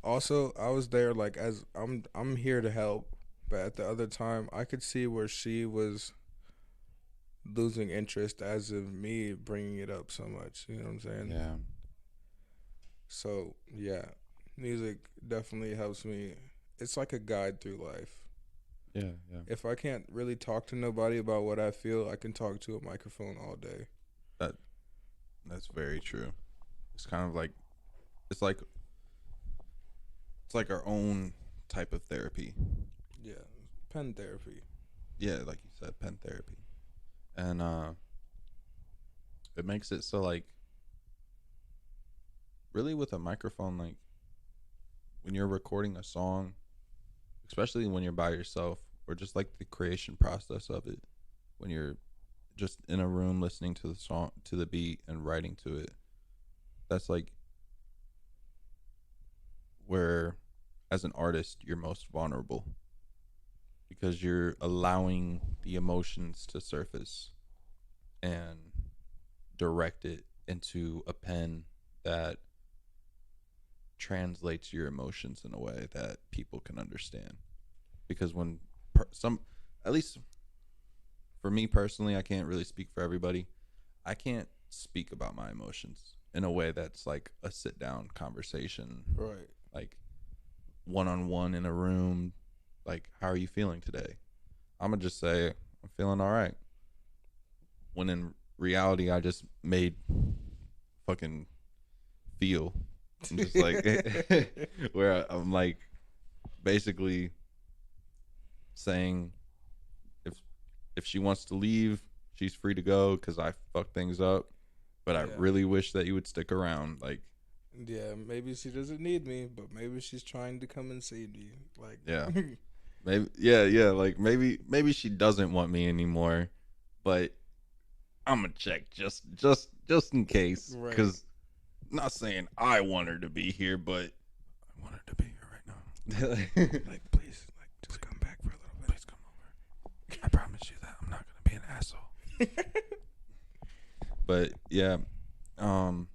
also I was there like as I'm here to help, but at the other time I could see where she was losing interest as of me bringing it up so much. You know what I'm saying? Yeah, So yeah, music definitely helps me. It's like a guide through life. yeah, yeah. If I can't really talk to nobody about what I feel, I can talk to a microphone all day. That that's very true. It's kind of like it's like it's like our own type of therapy. Yeah, pen therapy. Yeah, like you said, pen therapy, and it makes it so like really with a microphone, like when you're recording a song, especially when you're by yourself, or just like the creation process of it, when you're just in a room listening to the song, to the beat, and writing to it. That's like where, as an artist, you're most vulnerable because you're allowing the emotions to surface and direct it into a pen that translates your emotions in a way that people can understand. Because when some, at least for me personally, I can't really speak for everybody. I can't speak about my emotions in a way that's like a sit down conversation, Right. like one on one in a room. Like, how are you feeling today? I'm gonna just say I'm feeling all right. When in reality, I just made fucking feel. I'm just like where I'm like basically saying if she wants to leave, she's free to go because I fucked things up. But I Yeah. really wish that you would stick around. Like, Yeah, maybe she doesn't need me, but maybe she's trying to come and see me. Like, yeah, maybe, yeah. Like maybe she doesn't want me anymore, but I'm gonna check just in case. right. Because not saying I want her to be here, but I want her to be here right now. Like, please, like, just come back for a little bit. Please come over. I promise you that I'm not gonna be an asshole. But yeah, um,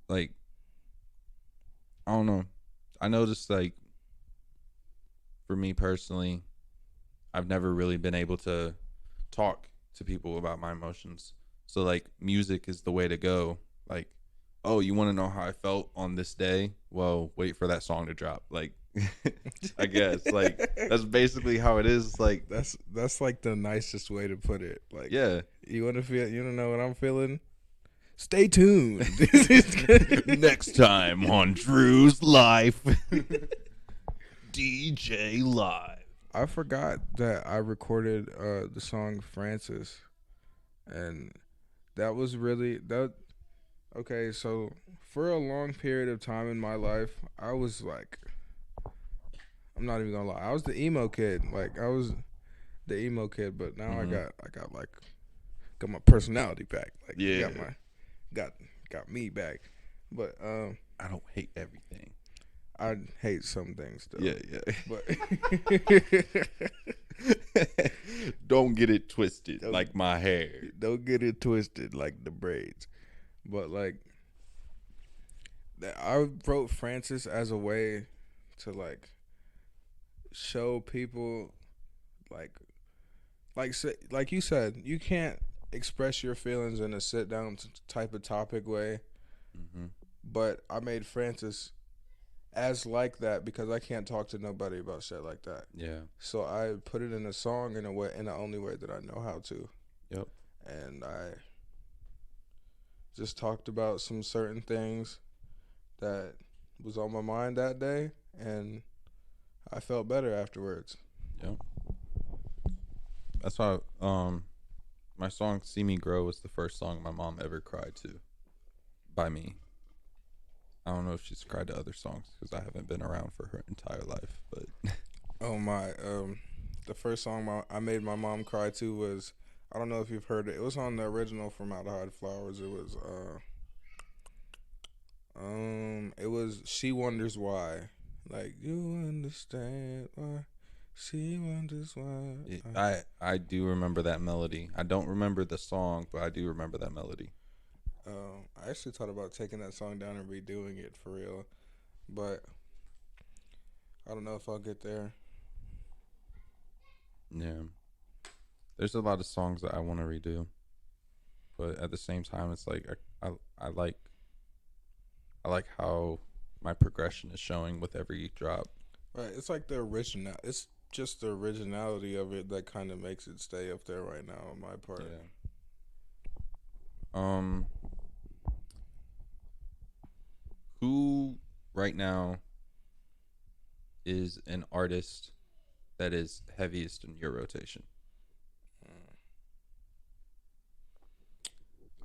like I don't know. I noticed like for me personally, I've never really been able to talk to people about my emotions. So like music is the way to go. Like, oh, you want to know how I felt on this day? Well, wait for that song to drop. Like I guess like that's basically how it is. Like That's like the nicest way to put it. Like, yeah. you want to feel, you don't know what I'm feeling? Stay tuned. Next time on Drew's Life. DJ Live. I forgot that I recorded the song Francis, and that was really that. Okay, so for a long period of time in my life, I was like, I'm not even gonna lie, I was the emo kid. Like, I was the emo kid, but now Mhm. I got like got my personality back. Like, Yeah. got got me back. But I don't hate everything. I hate some things though. Yeah. But Don't get it twisted Don't- like my hair. don't get it twisted like the braids. But like, I wrote Francis as a way to like show people like you said, you can't express your feelings in a sit down type of topic way. Mm-hmm. But I made Francis as like that because I can't talk to nobody about shit like that. Yeah. So I put it in a song in a way, in the only way that I know how to. Yep. And I just talked about some certain things that was on my mind that day, and I felt better afterwards. Yep. That's why my song "See Me Grow" was the first song my mom ever cried to by me. I don't know if she's cried to other songs because I haven't been around for her entire life, but Oh my, the first song I made my mom cry to was, I don't know if you've heard it. It was on the original from Out of Hide Flowers. It was She Wonders Why. Like, you understand why she wonders why. I do remember that melody. I don't remember the song, but I do remember that melody. I actually thought about taking that song down and redoing it for real, but I don't know if I'll get there. Yeah, there's a lot of songs that I want to redo, but at the same time, it's like I like how my progression is showing with every drop. Right, it's like the original. It's just the originality of it that kind of makes it stay up there right now on my part. Yeah. Who right now is an artist that is heaviest in your rotation?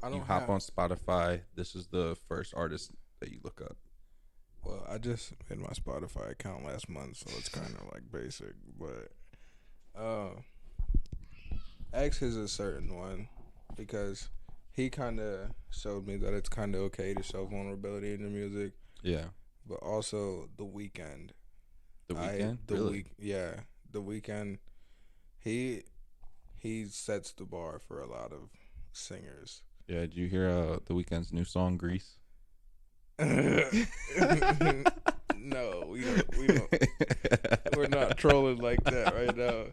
I You don't hop have. on Spotify. This is the first artist that you look up. Well, I just made my Spotify account last month, so it's kind of like basic. But X is a certain one because he kind of showed me that it's kind of okay to show vulnerability in your music, Yeah. but also The Weeknd. The Weeknd? Really? The Weeknd. He sets the bar for a lot of singers. Yeah, did you hear The Weeknd's new song, Grease? No, we don't. We don't. We're not trolling like that right now.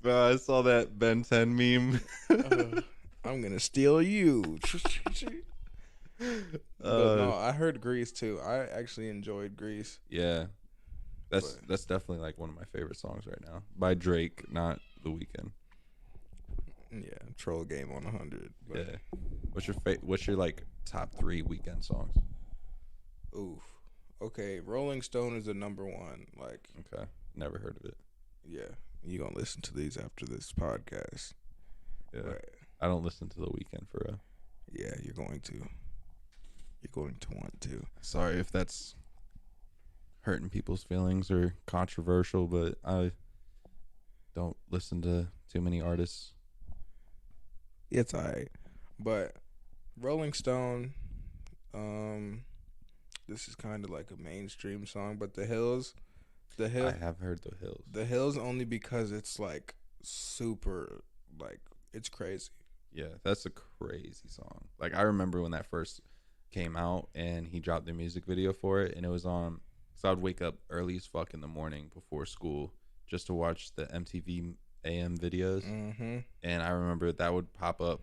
Bro, I saw that Ben 10 meme. I'm gonna steal you. But uh, no, I heard Grease too. I actually enjoyed Grease. yeah, But that's definitely like one of my favorite songs right now by Drake, not The Weeknd. yeah, troll game on 100. But, Yeah. What's your like top 3 Weeknd songs? oof. Okay, Rolling Stone is the number one. Like, Okay, never heard of it. yeah, you gonna listen to these after this podcast. Yeah, But I don't listen to The Weeknd for real. yeah, you're going to. You're going to want to. Sorry if that's hurting people's feelings or controversial, but I don't listen to too many artists. It's alright. But Rolling Stone, this is kind of like a mainstream song, but I have heard The Hills only because it's like super, like it's crazy. Yeah, that's a crazy song. Like I remember when that first came out and he dropped the music video for it, and it was on. So I'd wake up early as fuck in the morning before school just to watch the MTV AM videos, and I remember that would pop up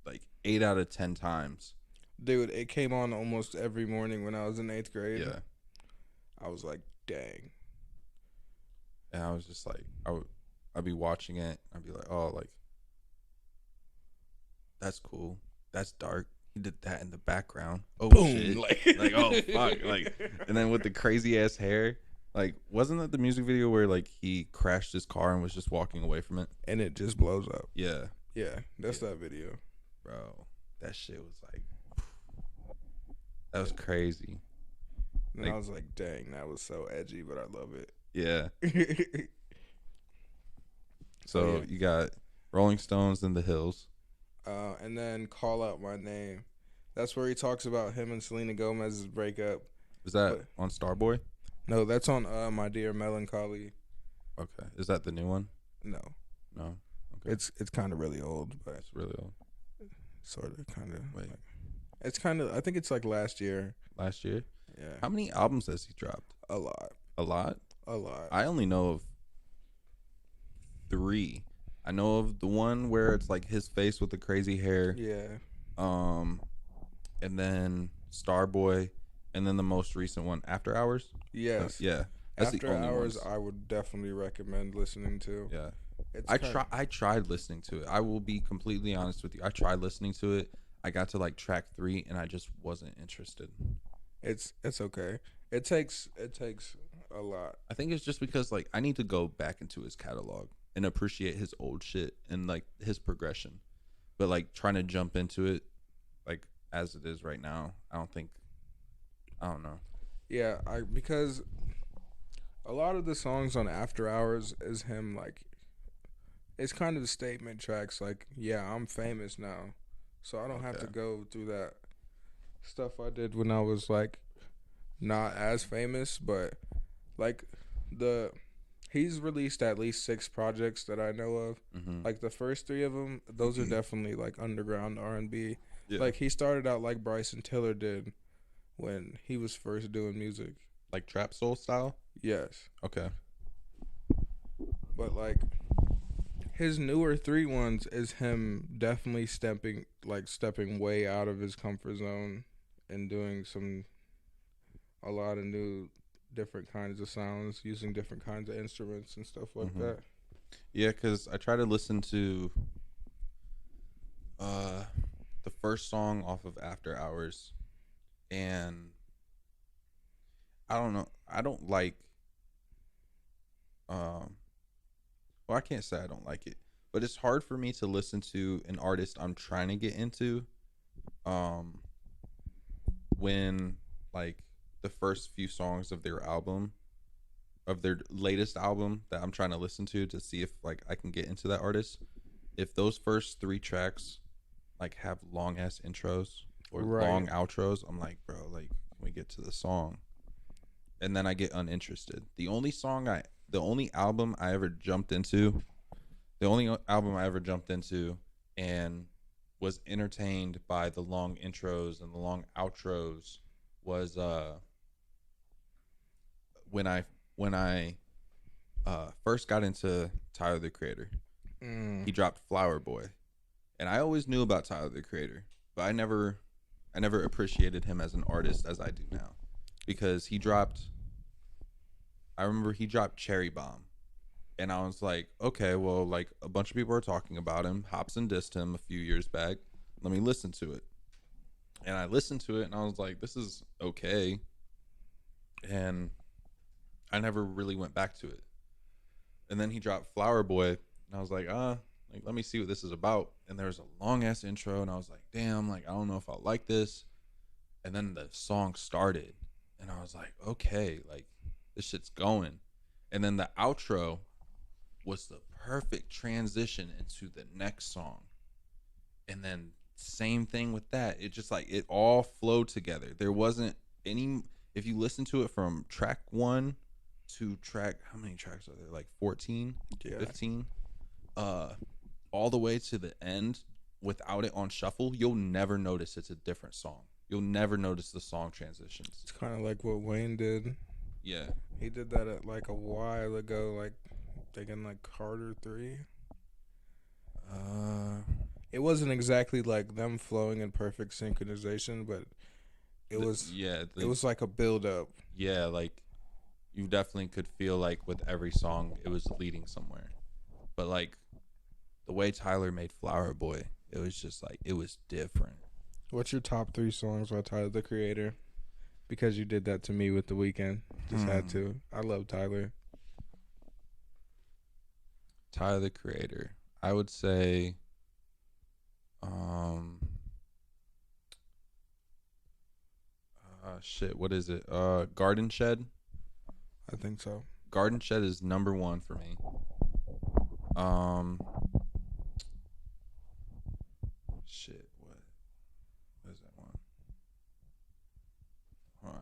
like 8 out of 10 times. Dude, it came on almost every morning when I was in 8th grade. Yeah, I was like, dang. and I was just like, I'd be watching it. I'd be like, oh, like that's cool. That's dark. He did that in the background. Oh Boom, shit! like- Like oh fuck! Like, and then with the crazy ass hair. Like, wasn't that the music video where like he crashed his car and was just walking away from it? And it just blows up. Yeah, Yeah, that's that video. bro, that shit was like, that was crazy. And Like- I was like, dang, that was so edgy, but I love it. Yeah. So yeah. you got Rolling Stones and The Hills. And then Call Out My Name. That's where he talks about him and Selena Gomez's breakup. Is that But- on Starboy? No, that's on My Dear Melancholy. Okay. Is that the new one? No, No. Okay. it's kind of really old, but It's really old. sort of kind of. Wait. Like, it's kind of. I think it's like last year. Last year. Yeah, How many albums has he dropped? a lot, A lot. a lot. I only know of 3. I know of the one where it's like his face with the crazy hair. Yeah, And then Starboy, and then the most recent one, After Hours. yes. Yeah. That's the After only Hours, ones. I would definitely recommend listening to. Yeah. It's I tried listening to it. I will be completely honest with you. I tried listening to it. I got to like track 3 and I just wasn't interested. It's okay. It takes a lot. I think it's just because like I need to go back into his catalog and appreciate his old shit and like his progression. But like trying to jump into it like as it is right now, I don't know. Yeah, because a lot of the songs on After Hours is him like it's kind of the statement tracks like, yeah, I'm famous now. So I don't have to Okay. go through that stuff I did when I was like not as famous, but like he's released at least 6 projects that I know of. Mm-hmm. Like the first 3 of them, those are definitely like underground R&B. Yeah. Like he started out like Bryson Tiller did when he was first doing music. Like trap soul style? Yes. Okay. But like his newer 3 ones is him definitely stepping way out of his comfort zone and doing a lot of new different kinds of sounds, using different kinds of instruments and stuff like Mhm. that. Yeah, because I try to listen to the first song off of After Hours, and I don't know. I don't like. Well, I can't say I don't like it, but it's hard for me to listen to an artist I'm trying to get into, when like the first few songs of their latest album that I'm trying to listen to see if like I can get into that artist. If those first 3 tracks like have long ass intros or Right. long outros, I'm like, bro, like can we get to the song? And then I get uninterested. The only album I ever jumped into and was entertained by the long intros and the long outros was when I first got into Tyler the Creator. Mm. He dropped Flower Boy, and I always knew about Tyler the Creator, but I never appreciated him as an artist as I do now, because he dropped. I remember he dropped Cherry Bomb, and I was like, okay, well, like a bunch of people are talking about him. Hobson dissed him a few years back. Let me listen to it, and I listened to it, and I was like, this is okay, and I never really went back to it. And then he dropped Flower Boy, and I was like, like let me see what this is about. And there was a long ass intro, and I was like, damn, like I don't know if I like this. And then the song started, and I was like, okay, like this shit's going. And then the outro was the perfect transition into the next song. And then same thing with that. It just like it all flowed together. There wasn't any, if you listen to it from track 1 to track, how many tracks are there? Like 14, Yeah. 15, all the way to the end without it on shuffle, you'll never notice it's a different song. You'll never notice the song transitions. It's kind of like what Wayne did. Yeah. He did that at like a while ago, like thinking like Carter 3. It wasn't exactly like them flowing in perfect synchronization, but it was it was like a build up. Yeah, like you definitely could feel like with every song it was leading somewhere. But like the way Tyler made Flower Boy, it was just like it was different. What's your top 3 songs by Tyler the Creator? Because you did that to me with The Weeknd. Just had to. I love Tyler. Tyler the Creator. I would say shit, what is it? Garden Shed. I think so. Garden Shed is number 1 for me. Shit, what is that one?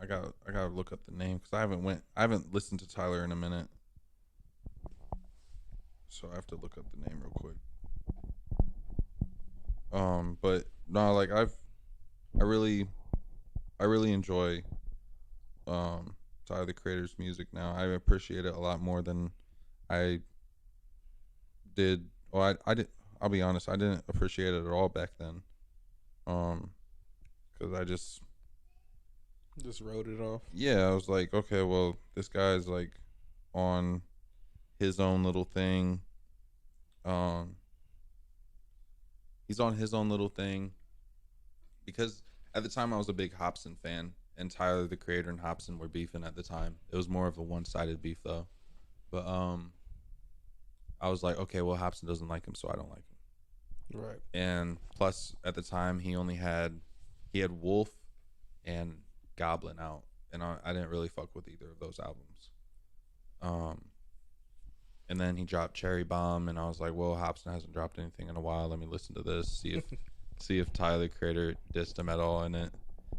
I gotta look up the name because I haven't listened to Tyler in a minute, so I have to look up the name real quick. But no, like I really enjoy Tyler the Creator's music now. I appreciate it a lot more than I did. Well, I did. I'll be honest. I didn't appreciate it at all back then. Because I just wrote it off. Yeah, I was like, okay, well, this guy's like on his own little thing. He's on his own little thing. Because at the time I was a big Hobson fan, and Tyler the Creator and Hobson were beefing at the time. It was more of a one-sided beef though. But I was like, okay, well, Hobson doesn't like him, so I don't like him. Right. And plus, at the time, he had Wolf and Goblin out, and I didn't really fuck with either of those albums. And then he dropped Cherry Bomb, and I was like, well, Hobson hasn't dropped anything in a while. Let me listen to this, see if Tyler the Creator dissed him at all in it.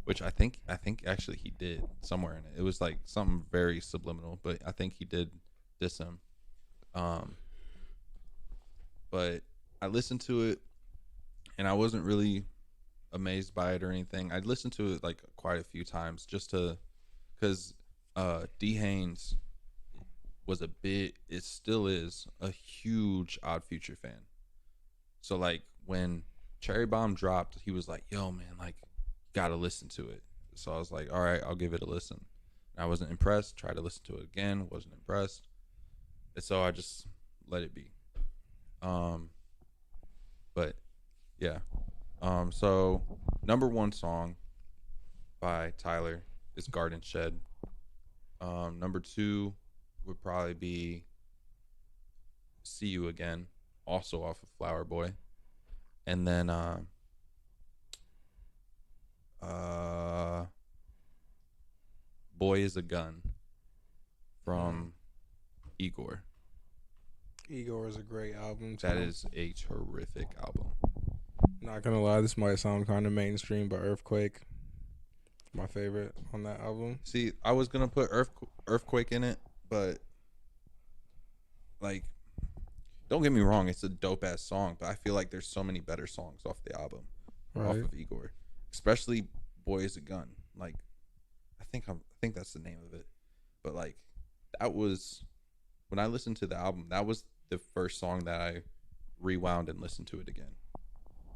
Which I think actually he did somewhere in it. It was like something very subliminal, but I think he did diss him. But I listened to it, and I wasn't really amazed by it or anything. I listened to it like quite a few times just because D Haynes it still is a huge Odd Future fan. So like when Cherry Bomb dropped, he was like, yo man, like gotta listen to it. So I was like, all right, I'll give it a listen. And I wasn't impressed, tried to listen to it again, wasn't impressed. And so I just let it be. But yeah. So number 1 song by Tyler is Garden Shed. Number 2 would probably be See You Again, also off of Flower Boy. And then Boy Is a Gun from Igor. Igor is a great album too. That is a terrific album. Not gonna lie, this might sound kind of mainstream, but Earthquake, my favorite on that album. See, I was gonna put Earthquake in it, but like, don't get me wrong, it's a dope ass song, but I feel like there's so many better songs off the album, off of Igor, especially Boy Is a Gun. Like, think that's the name of it. But like that was when I listened to the album, that was the first song that I rewound and listened to it again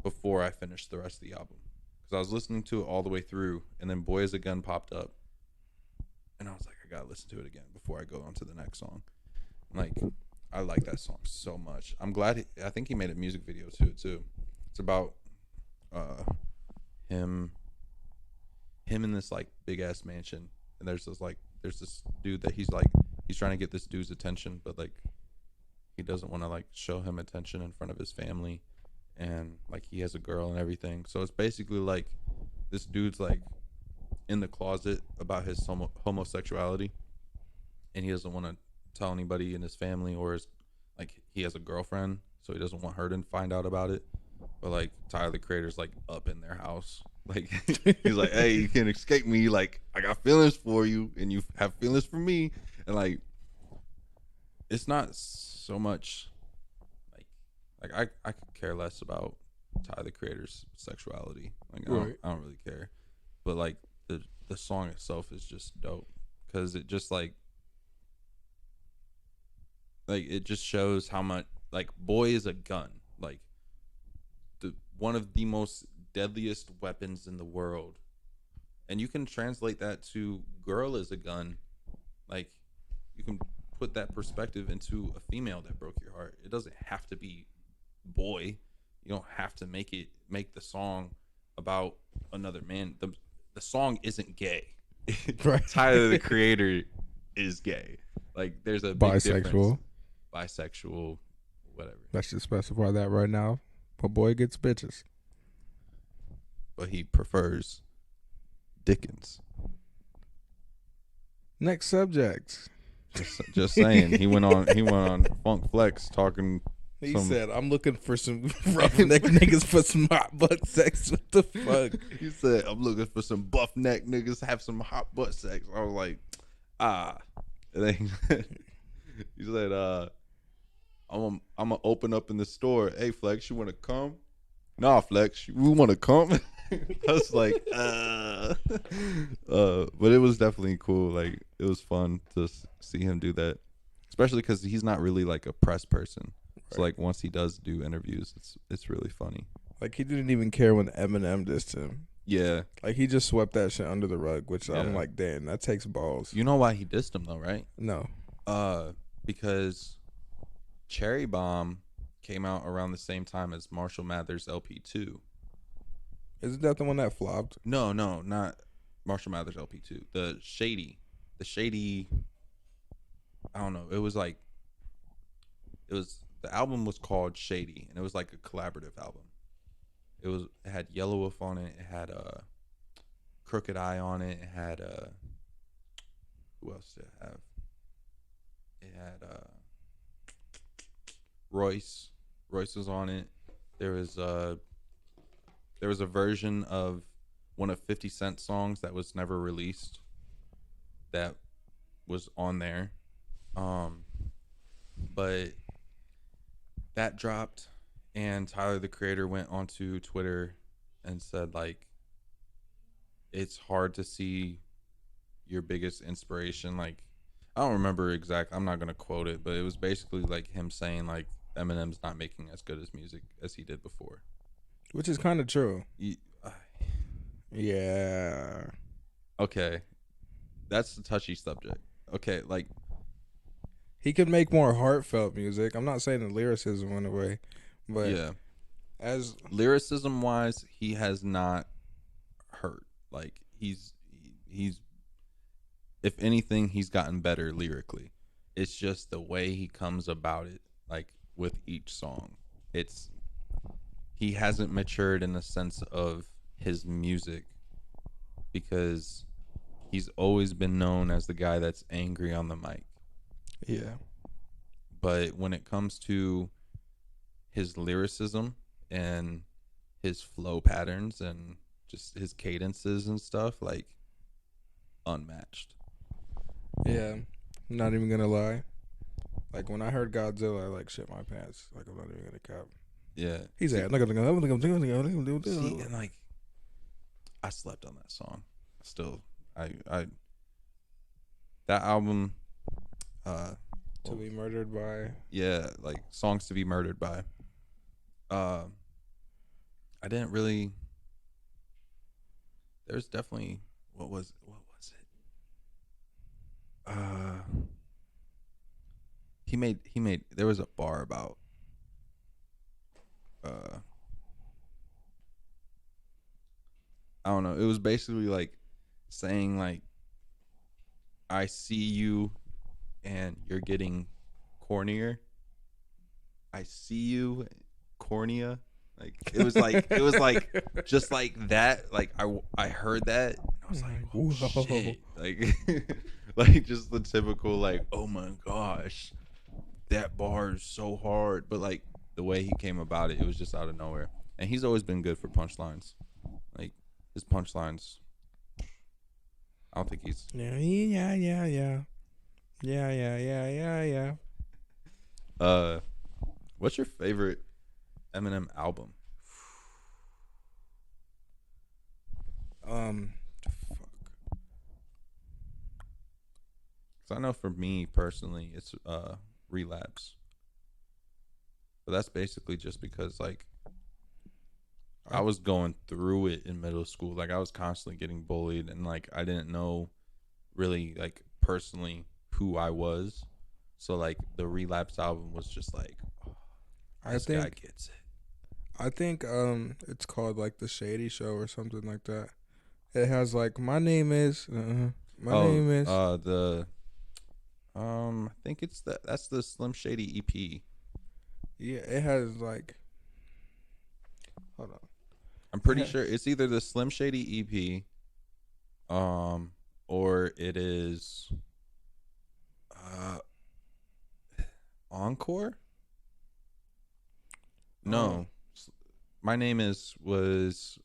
before I finished the rest of the album. Because I was listening to it all the way through, and then Boy Is a Gun popped up, and I was like, I gotta listen to it again before I go on to the next song. Like, I like that song so much. I'm glad. I think he made a music video to it too. It's about him in this like big ass mansion, and there's this dude that he's trying to get this dude's attention, but like he doesn't want to like show him attention in front of his family, and like he has a girl and everything. So it's basically like this dude's like in the closet about his homosexuality, and he doesn't want to tell anybody in his family, or his like he has a girlfriend, so he doesn't want her to find out about it. But like Tyler the Creator's like up in their house, like he's like, hey, you can't escape me, like I got feelings for you and you have feelings for me. And like it's not so much like I could care less about Tyler the Creator's sexuality, like I don't really care. But like the song itself is just dope, because it just like it just shows how much like Boy Is a Gun, like one of the most deadliest weapons in the world, and you can translate that to girl is a gun. Like you can put that perspective into a female that broke your heart. It doesn't have to be boy. You don't have to make the song about another man. The song isn't gay. Right. Tyler the Creator is gay. Like there's a big bisexual, whatever. Let's just specify that right now. But Boy gets bitches. But he prefers Dickens. Next subject. Just saying. He went on Funk Flex talking. He said, "I'm looking for some roughneck niggas for some hot butt sex." What the fuck? He said, "I'm looking for some buff neck niggas to have some hot butt sex." I was like, And then he said, I'm gonna open up in the store. Hey Flex, you wanna come? Nah, Flex, we wanna come. I was like, but it was definitely cool. Like it was fun to see him do that, especially because he's not really like a press person. Right. So like once he does do interviews, it's really funny. Like he didn't even care when Eminem dissed him. Yeah, like he just swept that shit under the rug, which I'm like, damn, that takes balls. You know why he dissed him though, right? No, because Cherry Bomb came out around the same time as Marshall Mathers LP2. Isn't that the one that flopped? No, not Marshall Mathers LP2. The Shady. I don't know. The album was called Shady, and it was like a collaborative album. It had Yellow Wolf on it. It had Crooked Eye on it. It had who else did it have? It had Royce. Royce was on it. There was a version of one of 50 Cent's songs that was never released that was on there. But that dropped, and Tyler the Creator went onto Twitter and said like, it's hard to see your biggest inspiration. Like, I don't remember I'm not going to quote it, but it was basically like him saying like Eminem's not making as good as music as he did before. Which is kind of true. Yeah. Okay. That's a touchy subject. Okay, like he could make more heartfelt music. I'm not saying the lyricism went away, but yeah, as lyricism wise, he has not hurt. Like he's if anything, he's gotten better lyrically. It's just the way he comes about it, like with each song. He hasn't matured in the sense of his music, because he's always been known as the guy that's angry on the mic. Yeah. But when it comes to his lyricism and his flow patterns and just his cadences and stuff, like unmatched. Yeah. I'm not even gonna lie. Like when I heard Godzilla, I like shit my pants. Like I'm not even gonna cap. Yeah. He's like, see, and like I slept on that song. Still, I that album, To be murdered by. yeah, like songs to be murdered by. I didn't really. There's definitely what was it? He made there was a bar about I don't know. It was basically like saying like I see you and you're getting cornier. I see you cornea. Like it was like just like that. Like I heard that. I was like, oh, Whoa. shit. Like like just the typical like, oh my gosh, that bar is so hard. But like the way he came about it, it was just out of nowhere. And he's always been good for punchlines. Like his punchlines, I don't think he's. Yeah. What's your favorite Eminem album? Fuck. Cause I know for me personally, it's Relapse. But that's basically just because like I was going through it in middle school. Like I was constantly getting bullied, and like I didn't know really like personally who I was. So like the Relapse album was just like, oh, this guy gets it. I think it's called like the Shady Show or something like that. It has like my name is I think it's that's the Slim Shady EP. Yeah, it has like, hold on. I'm pretty sure it's either the Slim Shady EP, or it is, Encore. No, my name was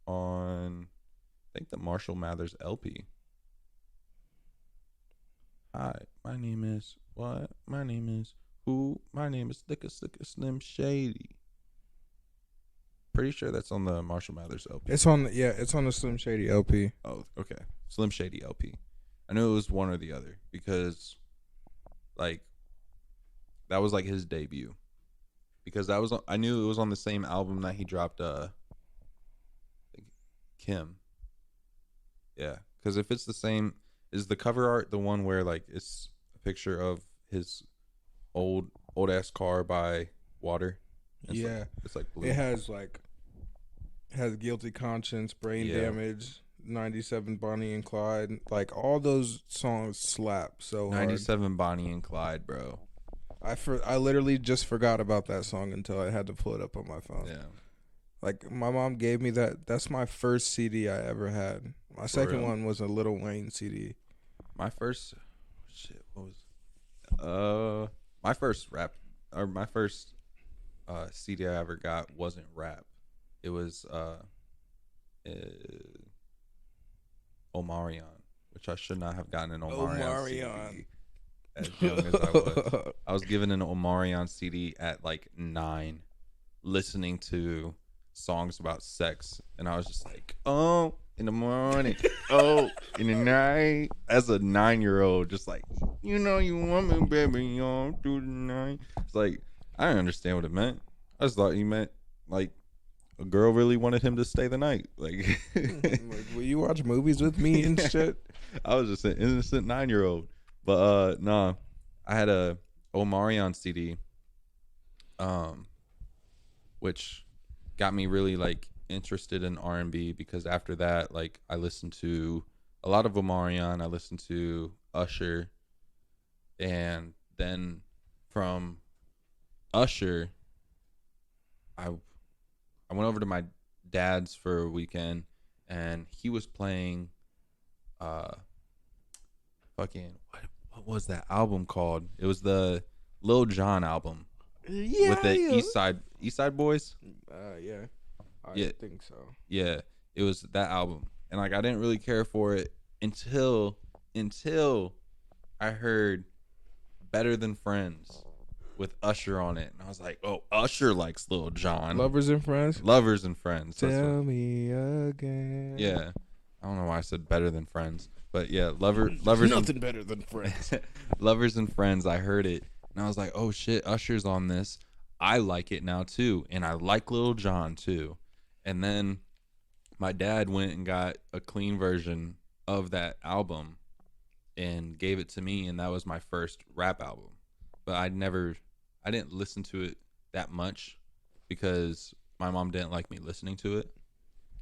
on, I think the Marshall Mathers LP. Hi, my name is what? My name is who? My name is Slicka Slim Shady. Pretty sure that's on the Marshall Mathers LP. It's on the Slim Shady LP. Oh, okay. Slim Shady LP. I knew it was one or the other because, like, that was like his debut. Because I knew it was on the same album that he dropped. Kim. Yeah, because if it's the same, is the cover art the one where like it's a picture of his old ass car by water? It's like blue. It has Guilty Conscience, Brain Damage, 97 Bonnie and Clyde. Like all those songs slap so hard. 97 Bonnie and Clyde, bro. I literally just forgot about that song until I had to pull it up on my phone. Yeah. Like my mom gave me that. That's my first CD I ever had. My second one was a Lil Wayne CD. My first what was my first rap or my first CD I ever got wasn't rap. It was Omarion, which I should not have gotten an Omarion. CD as young as I was. I was given an Omarion CD at like 9, listening to songs about sex, and I was just like, oh, in the morning, oh, in the night. As a 9-year-old, just like, you know, you want me, baby, all through the night. It's like I didn't understand what it meant. I just thought he meant like a girl really wanted him to stay the night. Like, will you watch movies with me and shit? I was just an innocent 9-year-old. But nah, I had a Omarion CD, which got me really like interested in R&B, because after that, like I listened to a lot of Omarion. I listened to Usher, and then from Usher, I went over to my dad's for a weekend, and he was playing fucking what was that album called? It was the Lil Jon album. With the East Side Boys. Yeah. I think so. Yeah, it was that album. And like I didn't really care for it until I heard Better Than Friends with Usher on it. And I was like, "Oh, Usher likes Lil Jon." Lovers and Friends. Lovers and Friends. Tell me again. Yeah. I don't know why I said Better Than Friends. But yeah, lovers, Nothing better than Friends. lovers and friends. I heard it, and I was like, oh shit, Usher's on this. I like it now too, and I like Lil Jon too. And then my dad went and got a clean version of that album and gave it to me, and that was my first rap album. But I didn't listen to it that much because my mom didn't like me listening to it.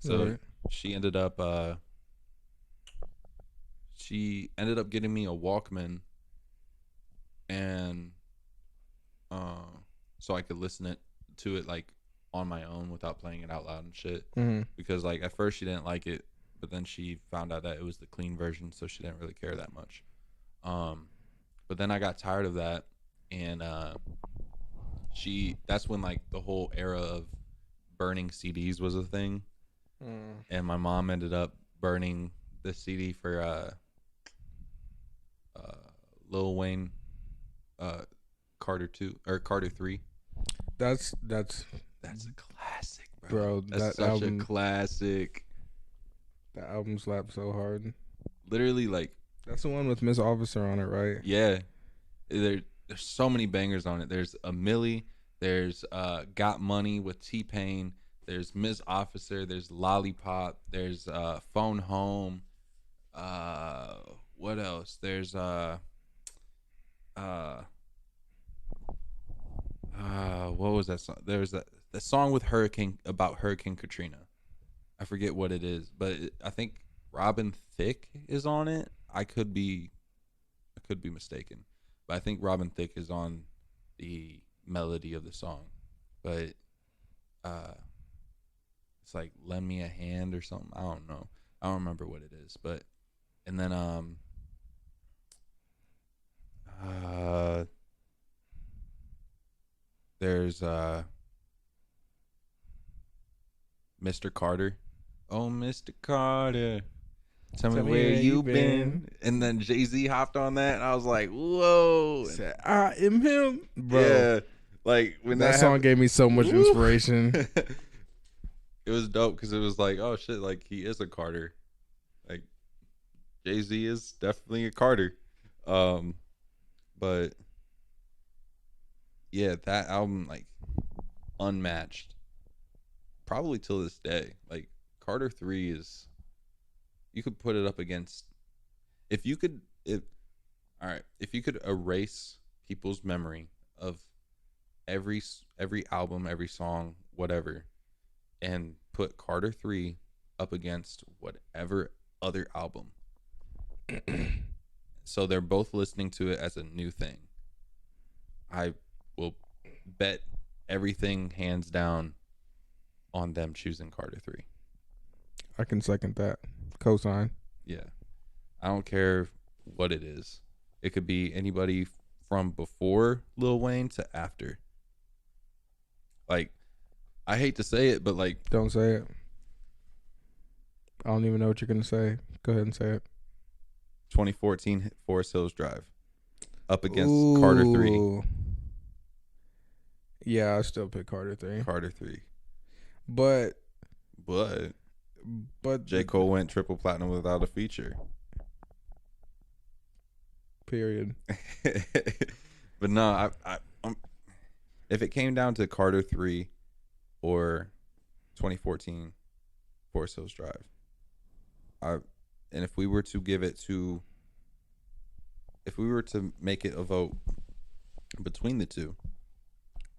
So Right. she ended up getting me a Walkman, and so I could listen to it like on my own without playing it out loud and shit. Mm-hmm. Because like at first she didn't like it, but then she found out that it was the clean version, so she didn't really care that much. But then I got tired of that, and that's when like the whole era of burning CDs was a thing, and my mom ended up burning the CD for Lil Wayne, Carter 2 or Carter 3. That's a classic, bro. bro. That's That such album, a classic. the album slaps so hard. Literally, like, That's the one with Miss Officer on it, right? yeah, there's so many bangers on it. There's a Millie. There's Got Money with T-Pain. There's Miss Officer. There's Lollipop. There's Phone Home. What else? There's what was that song? There's the song with Hurricane Katrina. I forget what it is, but I think Robin Thicke is on it. I could be mistaken, but I think Robin Thicke is on the melody of the song. But it's like "Lend Me a Hand" or something. I don't know. I don't remember what it is, but and then there's Mr. Carter. Oh, Mr. Carter, tell me where you been. And then Jay-Z hopped on that, and I was like, whoa. Said, I am him, bro. Yeah, like when that song gave me so much inspiration. It was dope because it was like, oh shit, like he is a Carter. Like Jay-Z is definitely a Carter. But yeah, that album, like, unmatched. Probably till this day. Like, Carter 3 is, you could put it up against, if you could erase people's memory of every album, every song, whatever, and put Carter 3 up against whatever other album, so they're both listening to it as a new thing, I will bet everything hands down on them choosing Carter 3. I can second that. Cosign. Yeah. I don't care what it is. It could be anybody from before Lil Wayne to after. Like, I hate to say it, but like, Don't say it. I don't even know what you're gonna say. Go ahead and say it. 2014 Forest Hills Drive up against Carter 3. Yeah, I still pick Carter 3. Carter 3. But J. Cole went triple platinum without a feature. Period. But no, if it came down to Carter 3 or 2014 Forest Hills Drive, and if we were to make it a vote between the two,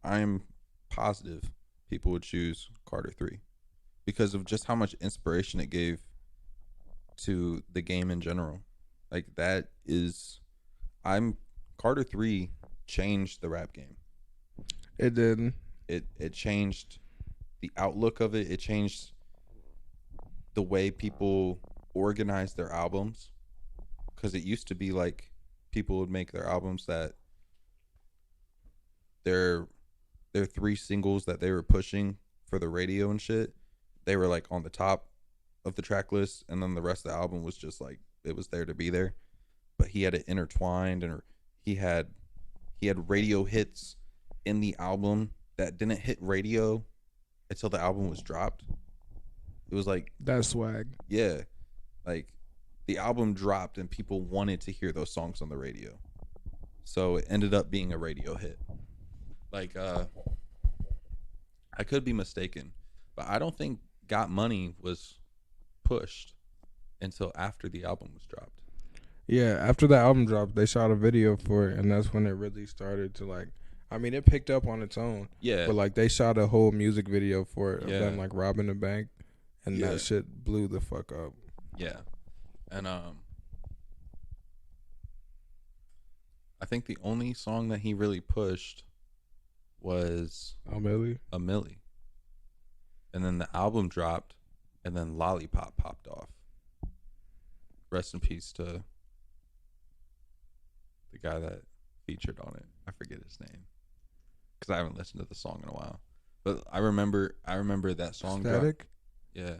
I'm positive people would choose Carter 3 because of just how much inspiration it gave to the game in general. Like, Carter 3 changed the rap game. It did. It changed the outlook of it. It changed the way people organize their albums, because it used to be like people would make their albums that their 3 singles that they were pushing for the radio and shit, they were like on the top of the track list, and then the rest of the album was just like, it was there to be there. But he had it intertwined, and he had radio hits in the album that didn't hit radio until the album was dropped. It was like, That's swag. yeah, like the album dropped and people wanted to hear those songs on the radio. So it ended up being a radio hit. Like I could be mistaken, but I don't think Got Money was pushed until after the album was dropped. Yeah, after the album dropped, they shot a video for it, and that's when it really started to like. I mean, it picked up on its own. Yeah. But like they shot a whole music video for it of Yeah. them like robbing the bank, and Yeah. that shit blew the fuck up. Yeah. And I think the only song that he really pushed was Oh, really? A Milli. And then the album dropped, and then Lollipop popped off. Rest in peace to the guy that featured on it. I forget his name because I haven't listened to the song in a while. But I remember that song. Static? Yeah.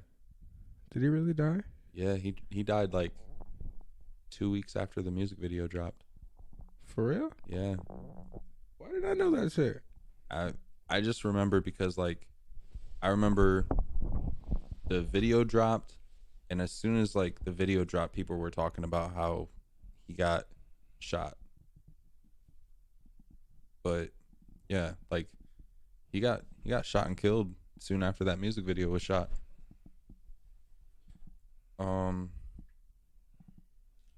Did he really die? Yeah, he died like 2 weeks after the music video dropped. For real? Yeah. Why did I know that shit? I just remember because like I remember the video dropped, and as soon as like the video dropped, people were talking about how he got shot. But yeah, like he got shot and killed soon after that music video was shot.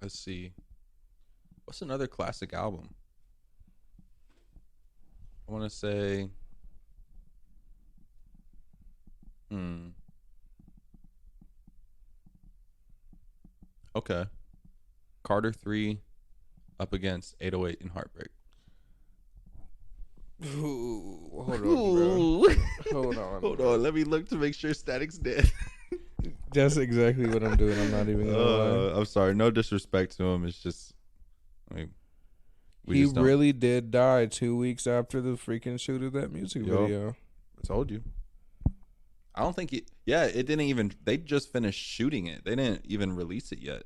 Let's see. What's another classic album? I want to say Okay. Carter 3 up against 808 and Heartbreak. Ooh, hold on, bro. Hold on. Hold on. Let me look to make sure Static's dead. That's exactly what I'm doing. I'm not even gonna lie. I'm sorry. No disrespect to him. It's just, I mean, He really did die 2 weeks after the freaking shoot of that music video. I told you. I don't think it. Yeah, it didn't even. They just finished shooting it. They didn't even release it yet.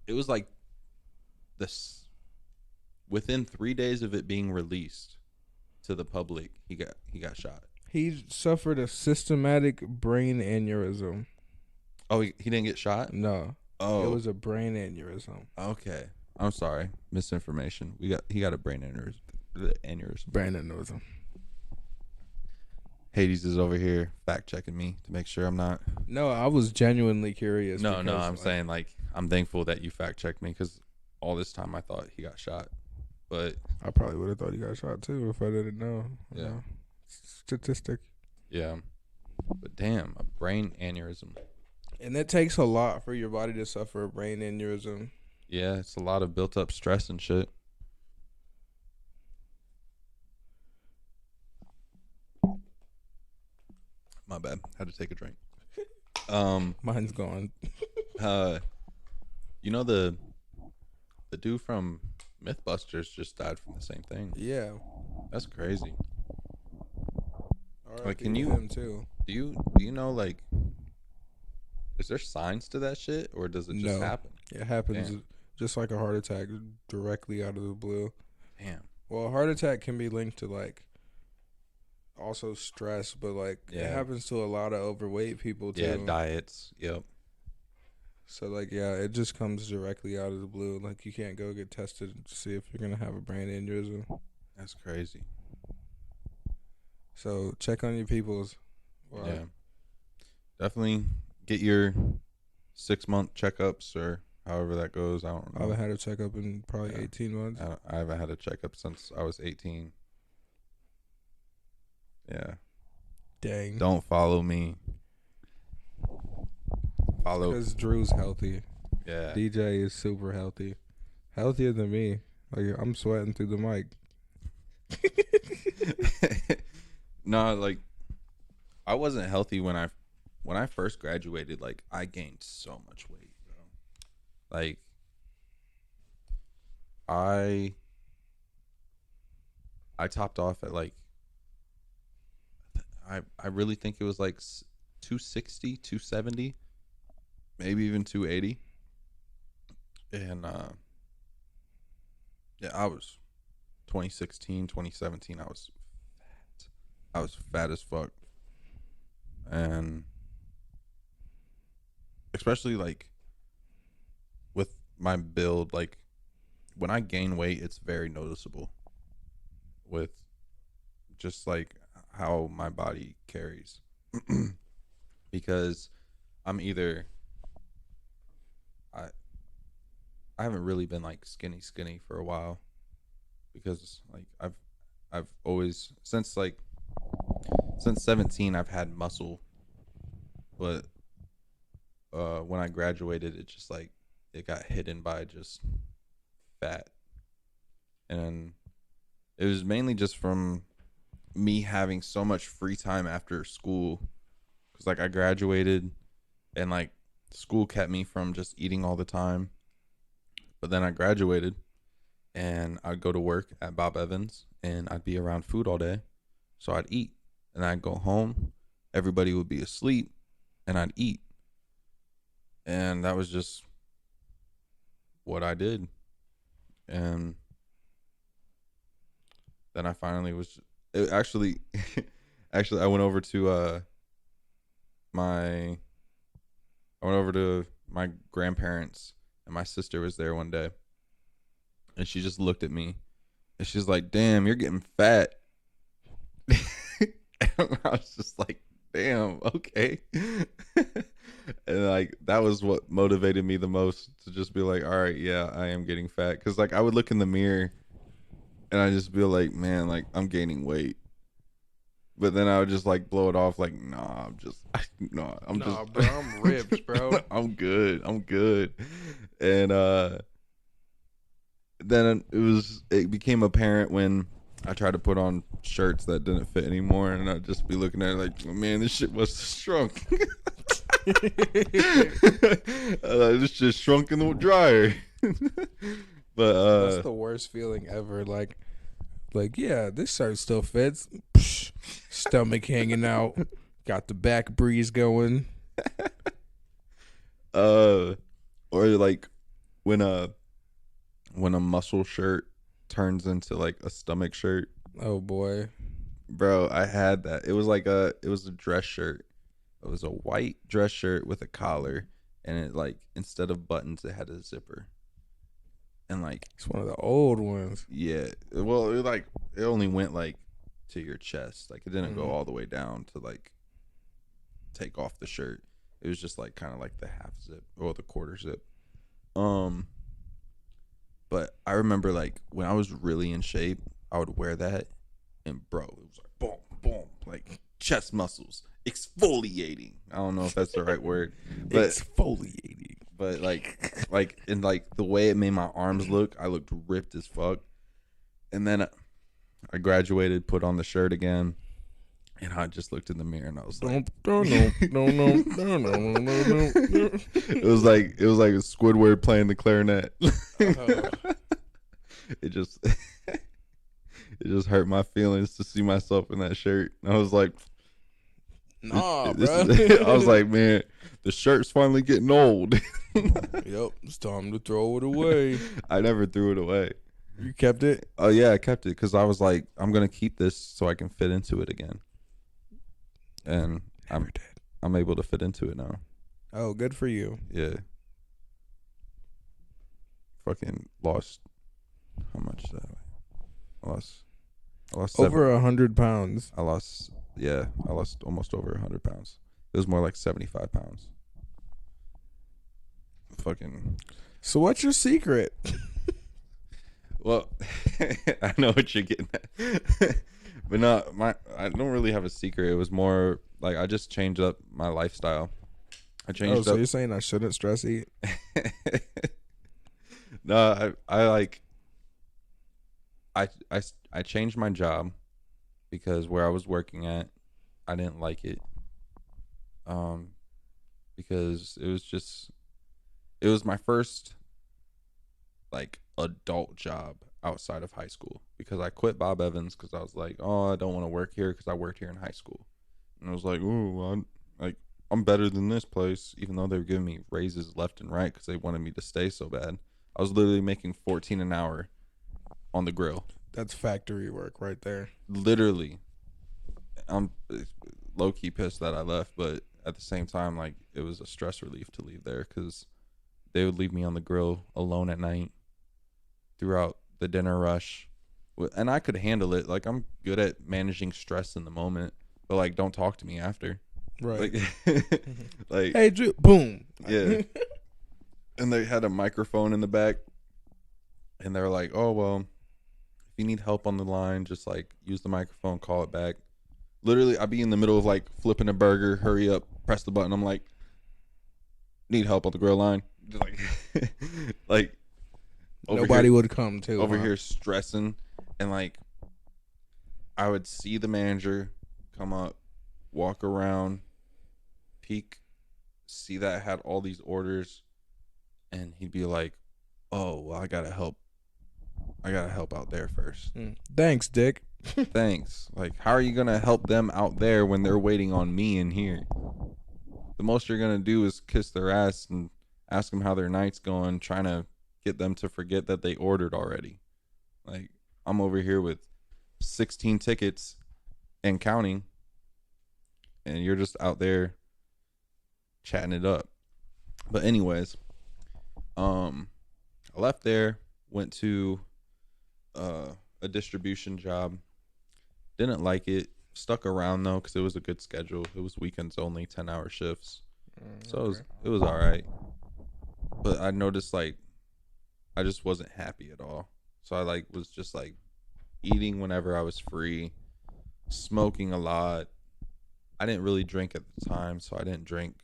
It was like this. Within 3 days of it being released to the public, he got shot. He suffered a systematic brain aneurysm. Oh, he didn't get shot? No. Oh, it was a brain aneurysm. Okay, I'm sorry, misinformation. He got a brain aneurysm. Brain aneurysm. Hades is over here fact checking me to make sure I'm not. No, I was genuinely curious. No, I'm saying like I'm thankful that you fact checked me because all this time I thought he got shot, but I probably would have thought he got shot too if I didn't know. Yeah. No. Statistic. Yeah, but damn, a brain aneurysm. And it takes a lot for your body to suffer a brain aneurysm. Yeah, it's a lot of built up stress and shit. My bad. Had to take a drink. Mine's gone. You know the dude from Mythbusters just died from the same thing. Yeah. That's crazy. Right, like, can you? him too. Do you know like? Is there signs to that shit, or does it just happen? It happens just like a heart attack, directly out of the blue. Damn. Well, a heart attack can be linked to like also stress, but like it happens to a lot of overweight people too. Yeah, diets. Yep. So like it just comes directly out of the blue. Like you can't go get tested to see if you're gonna have a brain aneurysm. That's crazy. So check on your peoples. Wow. Yeah. Definitely get your 6-month checkups or however that goes. I don't know. I haven't had a checkup in probably 18 months. I haven't had a checkup since I was 18. Yeah. Dang. Don't follow me. Follow. Because Drew's healthy. Yeah. DJ is super healthy. Healthier than me. Like I'm sweating through the mic. No, like I wasn't healthy when I first graduated. Like I gained so much weight, bro. Like I topped off at like I really think it was like 260, 270, maybe even 280. And yeah, I was 2016, 2017, I was fat as fuck. And especially like my build, like when I gain weight, it's very noticeable with just like how my body carries. Because I'm either I I haven't really been like skinny for a while, because like I've always since 17 I've had muscle, but when I graduated it just like it got hidden by just fat. And it was mainly just from me having so much free time after school, cuz like I graduated and like school kept me from just eating all the time. But then I graduated and I'd go to work at Bob Evans and I'd be around food all day. So I'd eat and I'd go home. Everybody would be asleep and I'd eat. And that was just what I did. And then I finally was it actually actually I went over to my I went over to my grandparents and my sister was there one day. And she just looked at me and she's like, "Damn, you're getting fat." And I was just like, "Damn, okay." And like that was what motivated me the most, to just be like, "All right, yeah, I am getting fat." Because like I would look in the mirror and I just be like, "Man, like I'm gaining weight." But then I would just like blow it off like, "Nah, I'm just no, I'm Nah, just bro, I'm ripped, bro. I'm good. I'm good." And then it became apparent when I tried to put on shirts that didn't fit anymore, and I'd just be looking at it like, "Man, this shit must have shrunk." This just shrunk in the dryer. But That's the worst feeling ever. Like yeah, this shirt still fits. Psh, stomach hanging out, got the back breeze going. or like when a muscle shirt turns into like a stomach shirt. Oh boy, Bro, I had that. It was a dress shirt. It was a white dress shirt with a collar, and it like instead of buttons it had a zipper. And like it's one of the old ones. yeah, well it only went like to your chest. Like it didn't go all the way down to like take off the shirt. It was just like kind of like the half zip or the quarter zip. But I remember like when I was really in shape, I would wear that, and bro, it was like boom, boom, like chest muscles exfoliating. I don't know if that's the right word, but Exfoliating. but like in like the way it made my arms look, I looked ripped as fuck. And then I graduated, put on the shirt again, and I just looked in the mirror and I was like, No. it was like Squidward playing the clarinet. It just it just hurt my feelings to see myself in that shirt. And I was like, Nah, this bro. I was like, man, the shirt's finally getting old. Yep, it's time to throw it away. I never threw it away. You kept it? Oh yeah, I kept it because I was like, I'm gonna keep this so I can fit into it again. And I'm able to fit into it now. Oh, good for you. Yeah. Fucking lost. How much did I lost? I lost Over 100 pounds. I lost almost over 100 pounds. It was more like 75 pounds. Fucking. So what's your secret? Well, I know what you're getting at. But I don't really have a secret. It was more like I just changed up my lifestyle. I changed so up. you're saying I shouldn't stress eat? No, I changed my job because where I was working at, I didn't like it. Because it was my first like adult job outside of high school, because I quit Bob Evans because I was like, oh, I don't want to work here because I worked here in high school. And I was like, oh, I'm better than this place, even though they were giving me raises left and right because they wanted me to stay so bad. I was literally making $14 an hour on the grill. That's factory work right there. Literally. I'm low-key pissed that I left, but at the same time, like, it was a stress relief to leave there because they would leave me on the grill alone at night throughout the dinner rush. And I could handle it. Like, I'm good at managing stress in the moment, but like, don't talk to me after. Right. Like, like, Hey, Drew. Boom. yeah. And they had a microphone in the back, and they're like, "Oh well, if you need help on the line, just like use the microphone, call it back." Literally, I'd be in the middle of like flipping a burger, hurry up, press the button. I'm like, "Need help on the grill line?" Just like, like Nobody would come too. over here stressing, and like I would see the manager come up, walk around, peek, see that I had all these orders, and he'd be like, "Oh, well, I gotta help out there first." Thanks, Dick. Thanks. Like, how are you gonna help them out there when they're waiting on me in here? The most you're gonna do is kiss their ass and ask them how their night's going, trying to get them to forget that they ordered already. Like, I'm over here with 16 tickets and counting, and you're just out there chatting it up. But anyways, I left there, went to a distribution job. Didn't like it. Stuck around though because it was a good schedule. It was weekends only, 10-hour shifts. So it was all right. But I noticed like I just wasn't happy at all. So I like was just like eating whenever I was free, smoking a lot. I didn't really drink at the time, so I didn't drink.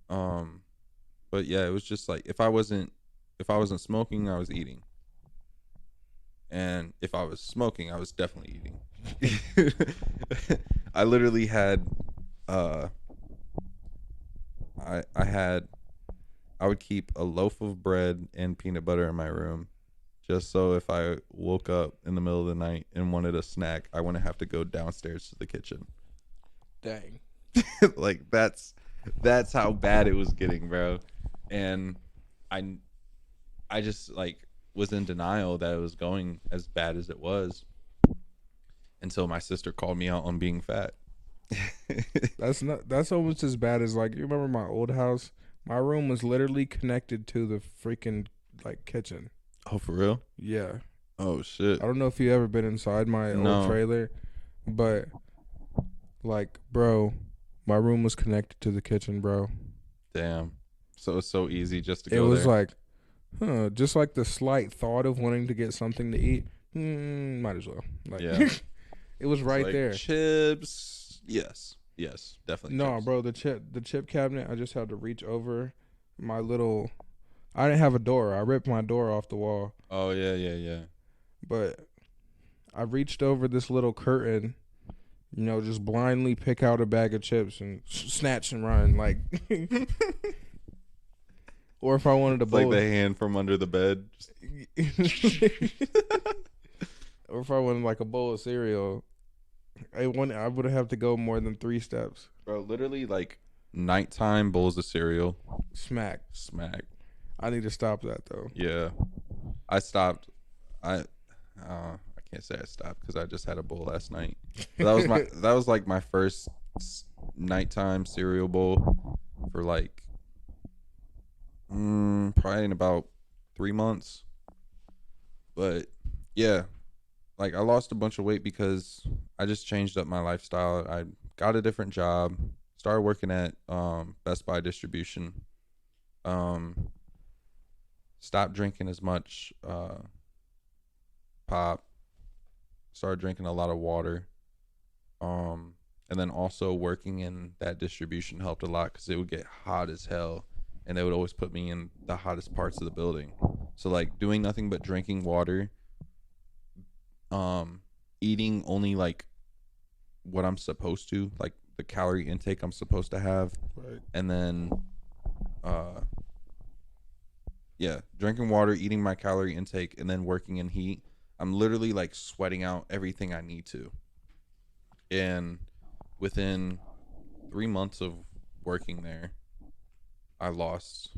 But yeah, it was just like if I wasn't smoking, I was eating. And if I was smoking, I was definitely eating. I literally had I would keep a loaf of bread and peanut butter in my room just so if I woke up in the middle of the night and wanted a snack, I wouldn't have to go downstairs to the kitchen. Dang. Like that's how bad it was getting, bro. And I just like was in denial that it was going as bad as it was until my sister called me out on being fat. That's almost as bad as like you remember my old house. My room was literally connected to the freaking like kitchen. Oh, for real? Yeah. Oh shit. I don't know if you ever been inside my old trailer, but like, bro, my room was connected to the kitchen, bro. Damn. So it's so easy just to go there. It was there. like, just like the slight thought of wanting to get something to eat. Might as well. Like, yeah. It was right like there. Chips. Yes, definitely. No, chips. bro, the chip cabinet. I just had to reach over my little. I didn't have a door. I ripped my door off the wall. Oh yeah. But I reached over this little curtain, just blindly pick out a bag of chips and snatch and run, like. Or if I wanted a bowl, like the hand from under the bed. Or if I wanted like a bowl of cereal, I would have to go more than 3 steps. Bro, literally like nighttime bowls of cereal. Smack. I need to stop that though. Yeah, I stopped. I can't say I stopped because I just had a bowl last night. But that was like my first nighttime cereal bowl for like probably in about 3 months. But yeah, like I lost a bunch of weight because I just changed up my lifestyle. I got a different job, started working at Best Buy distribution. Stopped drinking as much pop. Started drinking a lot of water. And then also working in that distribution helped a lot because it would get hot as hell, and they would always put me in the hottest parts of the building. So like doing nothing but drinking water, eating only like what I'm supposed to, like the calorie intake I'm supposed to have, Right. and then drinking water, eating my calorie intake, and then working in heat. I'm literally like sweating out everything I need to. And within 3 months of working there, I lost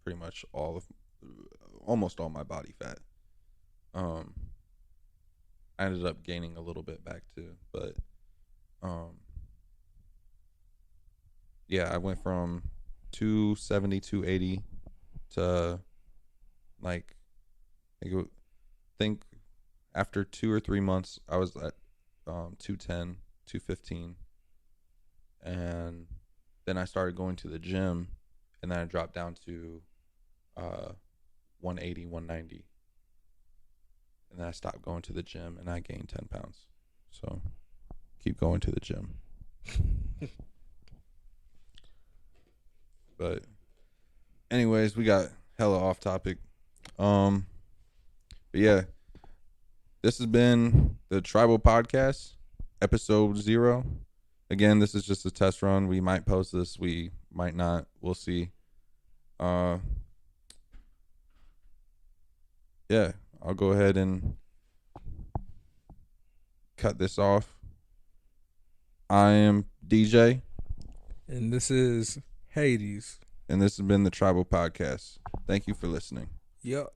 pretty much almost all my body fat. I ended up gaining a little bit back too, but I went from 270, 280 to like I think after 2 or 3 months I was at 210, 215, and then I started going to the gym, and then I dropped down to 180, 190, and then I stopped going to the gym, and I gained 10 pounds. So keep going to the gym. But anyways, we got hella off topic. But yeah, this has been the Tribal Podcast, episode 0. Again, this is just a test run. We might post this, we might not. We'll see. Yeah, I'll go ahead and cut this off. I am DJ. And this is Hades. And this has been the Tribal Podcast. Thank you for listening. Yup.